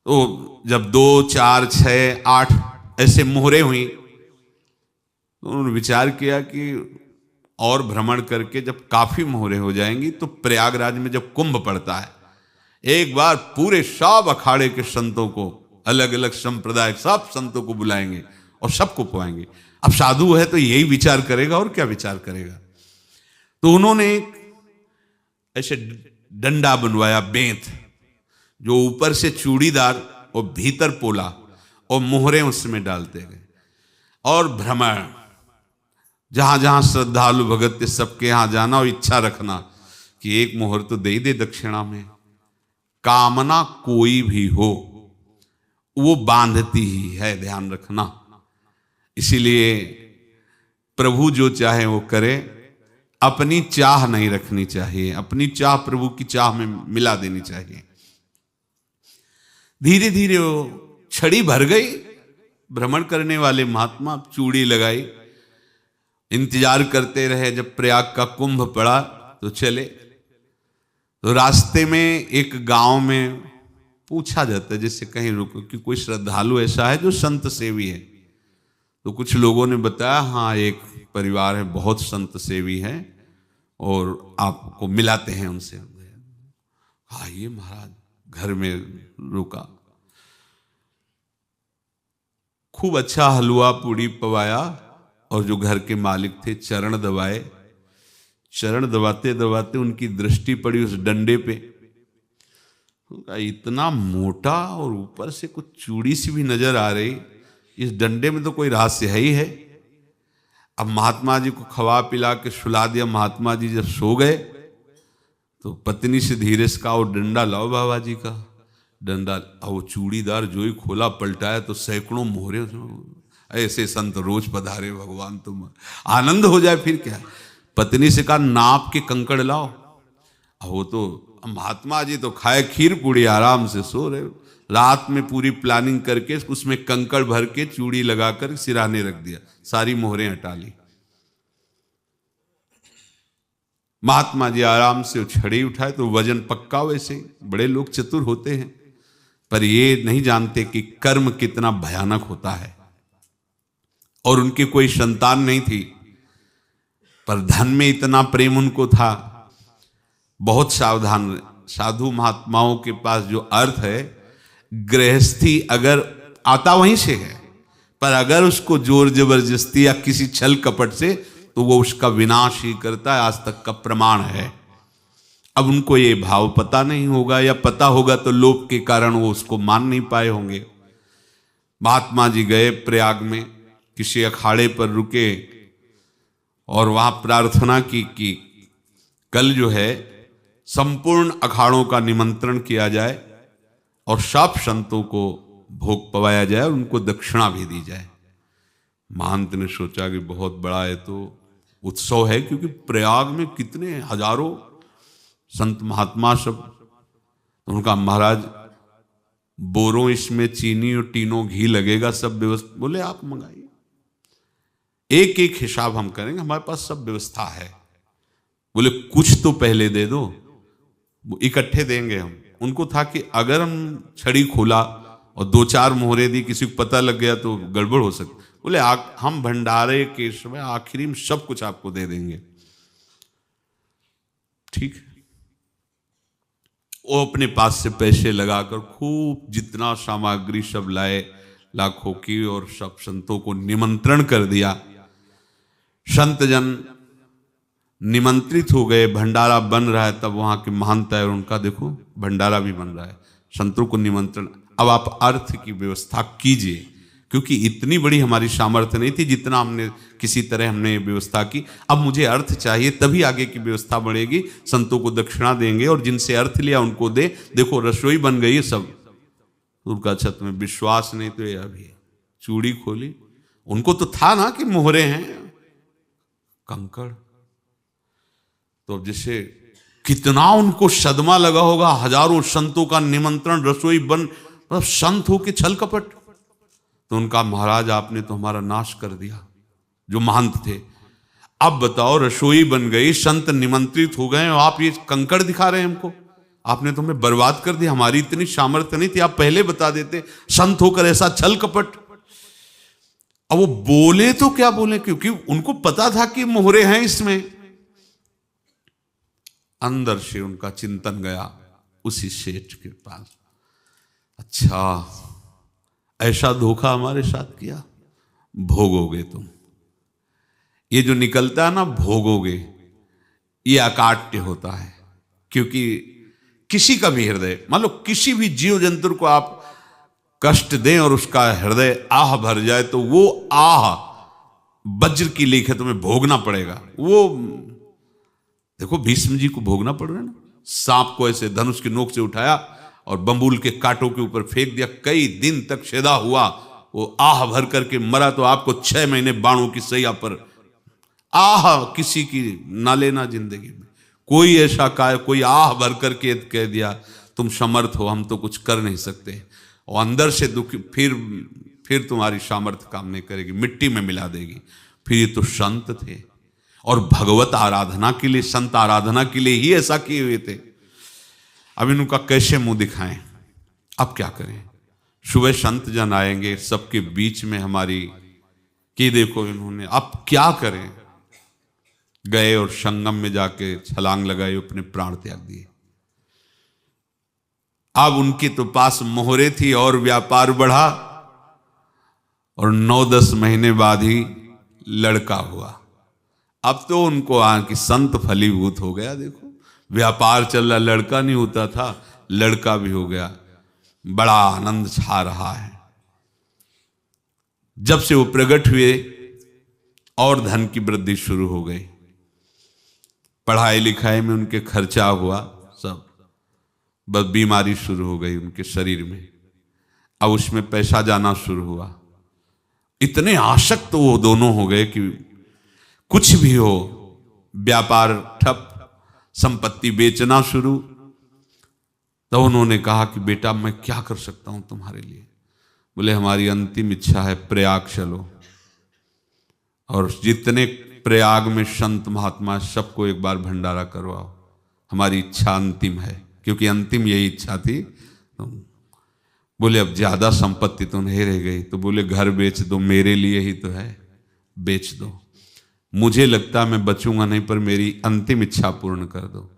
तो जब 2, 4, 6, 8 ऐसे मोहरे हुई, तो उन्होंने विचार किया कि और भ्रमण करके जब काफी मोहरे हो जाएंगी तो प्रयागराज में जब कुंभ पड़ता है, एक बार पूरे सब अखाड़े के संतों को, अलग अलग संप्रदाय सब संतों को बुलाएंगे और सबको पुआएंगे। अब साधु है तो यही विचार करेगा, और क्या विचार करेगा। तो उन्होंने ऐसे डंडा बनवाया, बेंत, जो ऊपर से चूड़ीदार और भीतर पोला, और मोहरे उसमें डालते गए। और भ्रमण, जहां जहां श्रद्धालु भगत थे सबके यहां जाना और इच्छा रखना कि एक मोहर तो दे दे दक्षिणा में। कामना कोई भी हो वो बांधती ही है, ध्यान रखना। इसीलिए प्रभु जो चाहे वो करे, अपनी चाह नहीं रखनी चाहिए, अपनी चाह प्रभु की चाह में मिला देनी चाहिए। धीरे धीरे वो छड़ी भर गई, भ्रमण करने वाले महात्मा चूड़ी लगाई, इंतजार करते रहे। जब प्रयाग का कुंभ पड़ा तो चले। तो रास्ते में एक गांव में पूछा जाता है, जैसे कहीं रुको कि कोई श्रद्धालु ऐसा है जो संत सेवी है। तो कुछ लोगों ने बताया, हाँ एक परिवार है बहुत संत सेवी है और आपको मिलाते हैं उनसे। आइए महाराज, घर में रुका, खूब अच्छा हलवा पूड़ी पवाया, और जो घर के मालिक थे चरण दबाए। चरण दबाते दबाते उनकी दृष्टि पड़ी उस डंडे पे, इतना मोटा और ऊपर से कुछ चूड़ी सी भी नजर आ रही, इस डंडे में तो कोई रहस्य है ही है। अब महात्मा जी को खवा पिला के सुला दिया। महात्मा जी जब सो गए तो पत्नी से धीरे से कहा, वो डंडा लाओ बाबा जी का डंडा। वो चूड़ीदार जो ही खोला पलटाया तो सैकड़ों मोहरे। ऐसे संत रोज पधारे भगवान, तुम आनंद हो जाए फिर क्या। पत्नी से कहा, नाप के कंकड़ लाओ। वो तो महात्मा जी तो खाए खीर पूड़ी, आराम से सो रहे। रात में पूरी प्लानिंग करके उसमें कंकड़ भर के चूड़ी लगाकर सिराने रख दिया, सारी मोहरें हटा ली। महात्मा जी आराम से छड़ी उठाए तो वजन पक्का। वैसे बड़े लोग चतुर होते हैं, पर ये नहीं जानते कि कर्म कितना भयानक होता है। और उनकी कोई संतान नहीं थी, पर धन में इतना प्रेम उनको था। बहुत सावधान। साधु महात्माओं के पास जो अर्थ है, गृहस्थी अगर आता वहीं से है, पर अगर उसको जोर जबरदस्ती या किसी छल कपट से, तो वो उसका विनाश ही करता है। आज तक का प्रमाण है। अब उनको ये भाव पता नहीं होगा, या पता होगा तो लोभ के कारण वो उसको मान नहीं पाए होंगे। महात्मा जी गए प्रयाग में, किसी अखाड़े पर रुके और वहां प्रार्थना की कि कल जो है संपूर्ण अखाड़ों का निमंत्रण किया जाए और सब संतों को भोग पवाया जाए और उनको दक्षिणा भी दी जाए। महंत ने सोचा कि बहुत बड़ा है तो उत्सव है, क्योंकि प्रयाग में कितने हजारों संत महात्मा सब। तो उनका महाराज बोरों इसमें चीनी और टीनों घी लगेगा, सब व्यवस्था। बोले आप मंगाइए, एक एक हिसाब हम करेंगे, हमारे पास सब व्यवस्था है। बोले कुछ तो पहले दे दो, इकट्ठे देंगे हम। उनको था कि अगर हम छड़ी खोला और दो चार मोहरे दी, किसी को पता लग गया तो गड़बड़ हो सकती। बोले हम भंडारे के समय आखिरी में सब कुछ आपको दे देंगे। ठीक है। वो अपने पास से पैसे लगाकर खूब जितना सामग्री सब लाए, लाखों की, और सब संतों को निमंत्रण कर दिया। संत जन निमंत्रित हो गए, भंडारा बन रहा है। तब वहां के महंत है और उनका देखो भंडारा भी बन रहा है, संतों को निमंत्रण। अब आप अर्थ की व्यवस्था कीजिए, क्योंकि इतनी बड़ी हमारी सामर्थ्य नहीं थी जितना हमने किसी तरह हमने व्यवस्था की। अब मुझे अर्थ चाहिए, तभी आगे की व्यवस्था बढ़ेगी। संतों को दक्षिणा देंगे और जिनसे अर्थ लिया उनको दे। देखो रसोई बन गई है सब। उनका छत में विश्वास नहीं तो ये अभी चूड़ी खोली। उनको तो था ना कि मोहरे हैं कंकड़। तो जैसे कितना उनको सदमा लगा होगा, हजारों संतों का निमंत्रण, रसोई बन, मतलब संत हो के छल कपट। तो उनका महाराज आपने तो हमारा नाश कर दिया, जो महंत थे। अब बताओ रसोई बन गई, संत निमंत्रित हो गए और आप ये कंकड़ दिखा रहे हैं हमको। आपने तो हमें बर्बाद कर दिया, हमारी इतनी सामर्थ्य नहीं थी, आप पहले बता देते। संत होकर ऐसा छल कपट। अब वो बोले तो क्या बोले, क्योंकि उनको पता था कि मोहरे हैं इसमें। अंदर से उनका चिंतन गया उसी सेठ के पास, अच्छा ऐसा धोखा हमारे साथ किया, भोगोगे तुम। ये जो निकलता है ना भोगोगे, ये अकाट्य होता है। क्योंकि किसी का भी हृदय, मान लो किसी भी जीव जंतु को आप कष्ट दें और उसका हृदय आह भर जाए, तो वो आह वज्र की लेख है, तुम्हें भोगना पड़ेगा। वो देखो भीष्म जी को भोगना पड़ रहा है ना। सांप को ऐसे धनुष की नोक से उठाया और बंबूल के कांटों के ऊपर फेंक दिया, कई दिन तक शेदा हुआ, वो आह भर करके मरा। तो आपको 6 महीने बाणों की सैया पर आह किसी की ना लेना जिंदगी में। कोई ऐसा कोई आह भर करके कह दिया तुम समर्थ हो, हम तो कुछ कर नहीं सकते, और अंदर से दुखी, फिर तुम्हारी सामर्थ्य काम नहीं करेगी, मिट्टी में मिला देगी। फिर ये तो संत थे और भगवत आराधना के लिए, संत आराधना के लिए ही ऐसा किए हुए थे। अब इनका कैसे मुंह दिखाएं, अब क्या करें। सुबह संत जन आएंगे, सबके बीच में हमारी कि देखो इन्होंने, अब क्या करें। गए और संगम में जाके छलांग लगाई, अपने प्राण त्याग दिए। अब उनके तो पास मोहरे थी और व्यापार बढ़ा, और 9-10 महीने बाद ही लड़का हुआ। अब तो उनको कि संत फलीभूत हो गया। देखो व्यापार चल रहा, लड़का नहीं होता था, लड़का भी हो गया। बड़ा आनंद छा रहा है। जब से वो प्रकट हुए और धन की वृद्धि शुरू हो गई, पढ़ाई लिखाई में उनके खर्चा हुआ सब, बस बीमारी शुरू हो गई उनके शरीर में। अब उसमें पैसा जाना शुरू हुआ। इतने आसक्त तो वो दोनों हो गए कि कुछ भी हो, व्यापार ठप, संपत्ति बेचना शुरू। तो उन्होंने कहा कि बेटा मैं क्या कर सकता हूं तुम्हारे लिए। बोले हमारी अंतिम इच्छा है प्रयाग चलो, और जितने प्रयाग में संत महात्मा सबको एक बार भंडारा करवाओ। हमारी इच्छा अंतिम है, क्योंकि अंतिम यही इच्छा थी। तो बोले अब ज्यादा संपत्ति तो नहीं रह गई। तो बोले घर बेच दो, मेरे लिए ही तो है, बेच दो। मुझे लगता मैं बचूंगा नहीं, पर मेरी अंतिम इच्छा पूर्ण कर दो।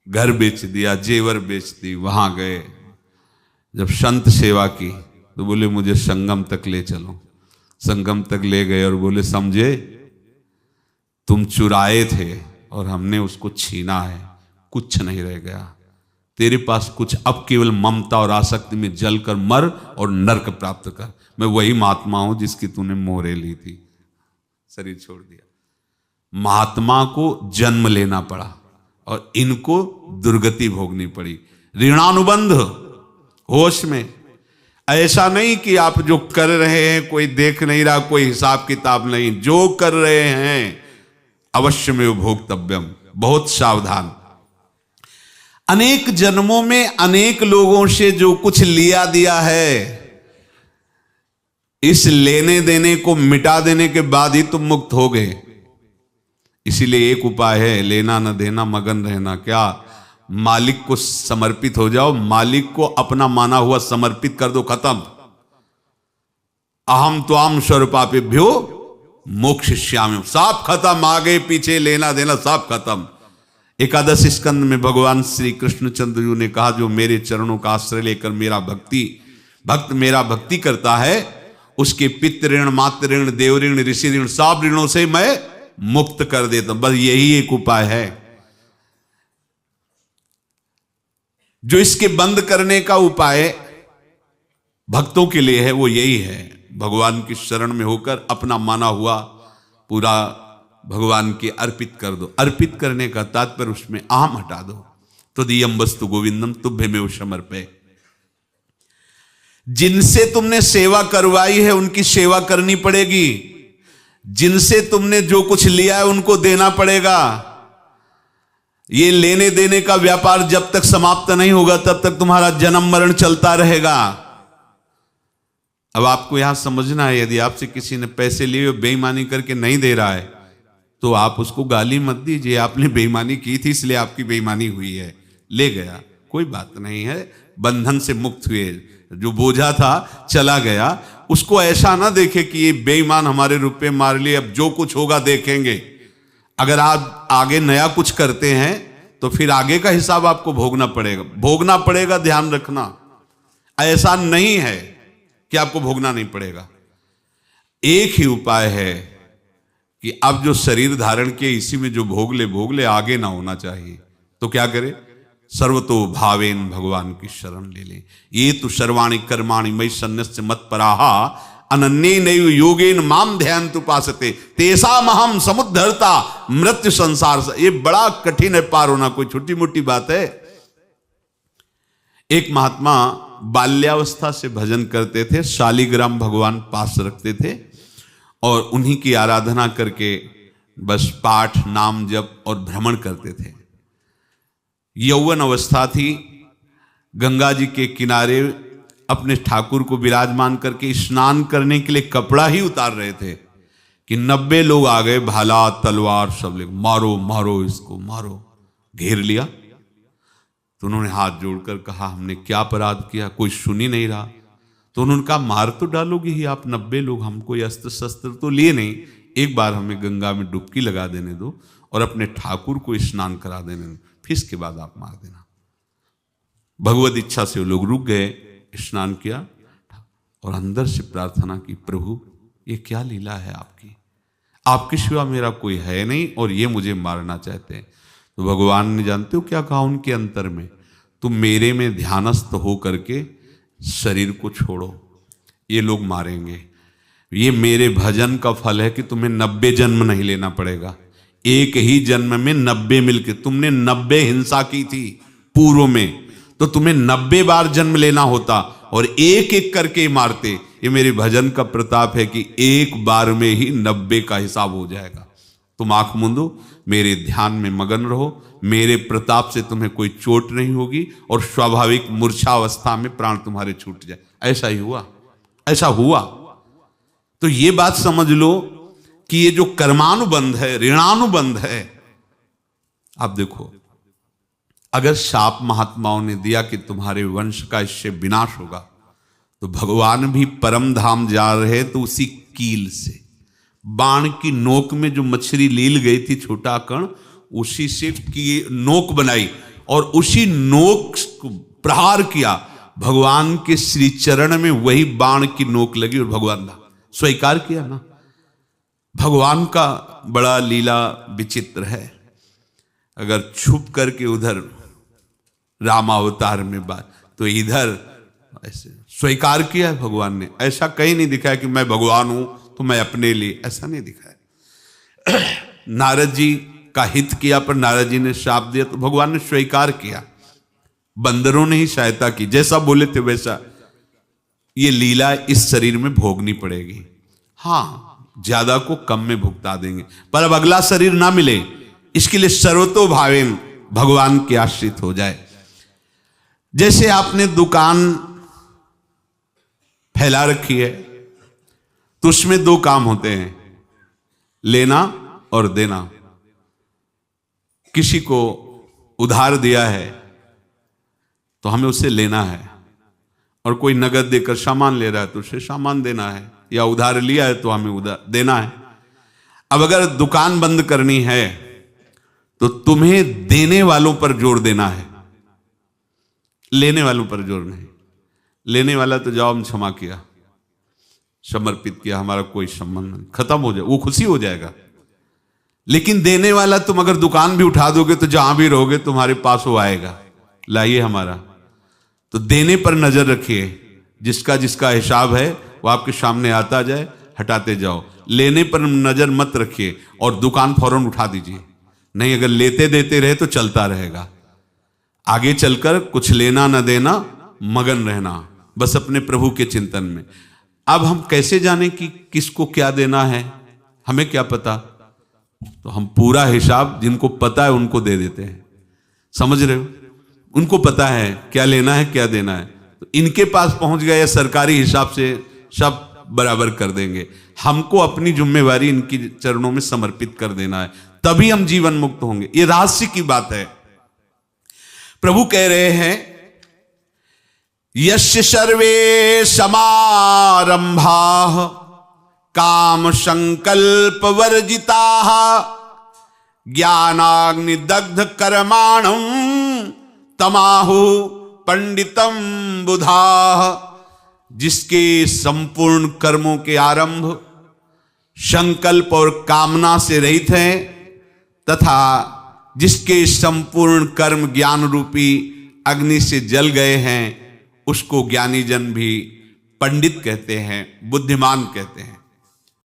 घर बेच दिया, जेवर बेच दी। वहां गए, जब संत सेवा की तो बोले मुझे संगम तक ले चलो। संगम तक ले गए और बोले समझे तुम चुराए थे और हमने उसको छीना है, कुछ नहीं रह गया तेरे पास कुछ, अब केवल ममता और आसक्ति में जल कर मर और नरक प्राप्त कर। मैं वही महात्मा हूं जिसकी तूने मोहरे ली थी, शरीर छोड़ दिया। महात्मा को जन्म लेना पड़ा और इनको दुर्गति भोगनी पड़ी। ऋणानुबंध होश में, ऐसा नहीं कि आप जो कर रहे हैं कोई देख नहीं रहा, कोई हिसाब किताब नहीं, जो कर रहे हैं अवश्य में भोक्तव्यम, बहुत सावधान। अनेक जन्मों में अनेक लोगों से जो कुछ लिया दिया है, इस लेने देने को मिटा देने के बाद ही तुम मुक्त हो गए। इसीलिए एक उपाय है, लेना न देना मगन रहना। क्या? मालिक को समर्पित हो जाओ, मालिक को अपना माना हुआ समर्पित कर दो, खत्म। अहम त्वाम स्वरूपापेभ्यो मोक्षयिष्यामि, सब खत्म, आगे पीछे लेना देना सब खत्म। एकादश स्कंद में भगवान श्री कृष्णचंद्र जी ने कहा, जो मेरे चरणों का आश्रय लेकर भक्त मेरा भक्ति करता है, उसके पितृ ऋण, मातृ ऋण, देव ऋण, ऋषि ऋण, सब ऋणों से मैं मुक्त कर देता हूं। बस यही एक उपाय है जो इसके बंद करने का उपाय भक्तों के लिए है, वो यही है, भगवान की शरण में होकर अपना माना हुआ पूरा भगवान के अर्पित कर दो। अर्पित करने का तात्पर्य उसमें अहम हटा दो। त्वदीयं वस्तु गोविंदम तुभ्यमेव समर्पये। जिनसे तुमने सेवा करवाई है उनकी सेवा करनी पड़ेगी, जिनसे तुमने जो कुछ लिया है उनको देना पड़ेगा। ये लेने देने का व्यापार जब तक समाप्त नहीं होगा तब तक तुम्हारा जन्म मरण चलता रहेगा। अब आपको यहां समझना है, यदि आपसे किसी ने पैसे लिए बेईमानी करके नहीं दे रहा है तो आप उसको गाली मत दीजिए, आपने बेईमानी की थी इसलिए आपकी बेईमानी हुई है, ले गया, कोई बात नहीं है, बंधन से मुक्त हुए, जो बोझा था चला गया। उसको ऐसा ना देखे कि ये बेईमान हमारे रुपए मार लिए, अब जो कुछ होगा देखेंगे। अगर आप आगे नया कुछ करते हैं तो फिर आगे का हिसाब आपको भोगना पड़ेगा, ध्यान रखना। ऐसा नहीं है कि आपको भोगना नहीं पड़ेगा। एक ही उपाय है कि अब जो शरीर धारण किए इसी में जो भोग ले, आगे ना होना चाहिए। तो क्या करे? सर्वतो भावेन भगवान की शरण ले ले। ये तो सर्वाणि कर्माणि मयि सन्न्यस्य मत्पराहा अनन्येनैव योगेन माम ध्यायन्तु उपासते तेषाम् अहं समुद्धर्ता मृत्यु संसार से। ये बड़ा कठिन है पार होना, कोई छोटी मोटी बात है। एक महात्मा बाल्यावस्था से भजन करते थे, शालिग्राम भगवान पास रखते थे और उन्हीं की आराधना करके बस पाठ नाम जप और भ्रमण करते थे। यौवन अवस्था थी, गंगा जी के किनारे अपने ठाकुर को विराजमान करके स्नान करने के लिए कपड़ा ही उतार रहे थे कि 90 लोग आ गए, भाला तलवार सब ले, मारो मारो इसको मारो, घेर लिया। तो उन्होंने हाथ जोड़कर कहा, हमने क्या अपराध किया? कोई सुन ही नहीं रहा। तो उन्होंने कहा, मार तो डालोगे ही आप, 90 लोग, हम कोई अस्त्र शस्त्र तो लिए नहीं, एक बार हमें गंगा में डुबकी लगा देने दो और अपने ठाकुर को स्नान करा देने दो, फिर इसके बाद आप मार देना। भगवत इच्छा से वो लोग रुक गए, स्नान किया और अंदर से प्रार्थना की, प्रभु ये क्या लीला है आपकी, आपके सिवा मेरा कोई है नहीं और ये मुझे मारना चाहते हैं। तो भगवान ने, जानते हो क्या कहा उनके अंतर में? तुम मेरे में ध्यानस्थ हो करके शरीर को छोड़ो, ये लोग मारेंगे। ये मेरे भजन का फल है कि तुम्हें 90 जन्म नहीं लेना पड़ेगा, एक ही जन्म में 90 मिलके। तुमने 90 हिंसा की थी पूर्व में, तो तुम्हें 90 बार जन्म लेना होता और एक एक करके मारते। ये मेरे भजन का प्रताप है कि एक बार में ही 90 का हिसाब हो जाएगा। तुम आंख मूंदो, मेरे ध्यान में मगन रहो, मेरे प्रताप से तुम्हें कोई चोट नहीं होगी और स्वाभाविक मूर्छा अवस्था में प्राण तुम्हारे छूट जाए। ऐसा ही हुआ, ऐसा हुआ। तो ये बात समझ लो कि ये जो कर्मानुबंध है, ऋणानुबंध है। आप देखो, अगर शाप महात्माओं ने दिया कि तुम्हारे वंश का इससे विनाश होगा, तो भगवान भी परम धाम जा रहे तो उसी कील से, बाण की नोक में जो मछली लील गई थी, छोटा कण, उसी से की नोक बनाई और उसी नोक को प्रहार किया। भगवान के श्री चरण में वही बाण की नोक लगी और भगवान ने स्वीकार किया ना। भगवान का बड़ा लीला विचित्र है। अगर छुप करके उधर रामावतार में बात, तो इधर ऐसे स्वीकार किया है भगवान ने। ऐसा कहीं नहीं दिखाया कि मैं भगवान हूं तो मैं अपने लिए, ऐसा नहीं दिखाया। नारद जी का हित किया पर नारद जी ने श्राप दिया तो भगवान ने स्वीकार किया। बंदरों ने ही सहायता की, जैसा बोले थे वैसा। ये लीला इस शरीर में भोगनी पड़ेगी। हाँ, ज्यादा को कम में भुगता देंगे, पर अब अगला शरीर ना मिले इसके लिए सर्वतो भावेन भगवान के आश्रित हो जाए। जैसे आपने दुकान फैला रखी है तो उसमें दो काम होते हैं, लेना और देना। किसी को उधार दिया है तो हमें उसे लेना है, और कोई नगद देकर सामान ले रहा है तो उसे सामान देना है, या उधार लिया है तो हमें उधार देना है। अब अगर दुकान बंद करनी है तो तुम्हें देने वालों पर जोर देना है, लेने वालों पर जोर नहीं। लेने वाला तो जाओ हम क्षमा किया, समर्पित किया, हमारा कोई संबंध नहीं, खत्म हो जाए, वो खुशी हो जाएगा। लेकिन देने वाला तुम अगर दुकान भी उठा दोगे तो जहां भी रहोगे तुम्हारे पास वो आएगा, लाइए हमारा। तो देने पर नजर रखिए, जिसका जिसका हिसाब है वो आपके सामने आता जाए, हटाते जाओ। लेने पर नजर मत रखिए और दुकान फौरन उठा दीजिए, नहीं अगर लेते देते रहे तो चलता रहेगा। आगे चलकर कुछ लेना न देना, मगन रहना बस अपने प्रभु के चिंतन में। अब हम कैसे जाने कि किसको क्या देना है, हमें क्या पता? तो हम पूरा हिसाब जिनको पता है उनको दे देते हैं, समझ रहे हो? उनको पता है क्या लेना है क्या देना है, तो इनके पास पहुंच गए, सरकारी हिसाब से सब बराबर कर देंगे। हमको अपनी जिम्मेवारी इनकी चरणों में समर्पित कर देना है, तभी हम जीवन मुक्त होंगे। ये रहस्य की बात है। प्रभु कह रहे हैं, यस्य सर्वे समारंभाः काम संकल्प वर्जिताः ज्ञानाग्नि दग्ध कर्माणं तमाहु पंडितम बुधाः। जिसके संपूर्ण कर्मों के आरंभ संकल्प और कामना से रहित हैं, तथा जिसके संपूर्ण कर्म ज्ञान रूपी अग्नि से जल गए हैं, उसको ज्ञानी जन भी पंडित कहते हैं, बुद्धिमान कहते हैं।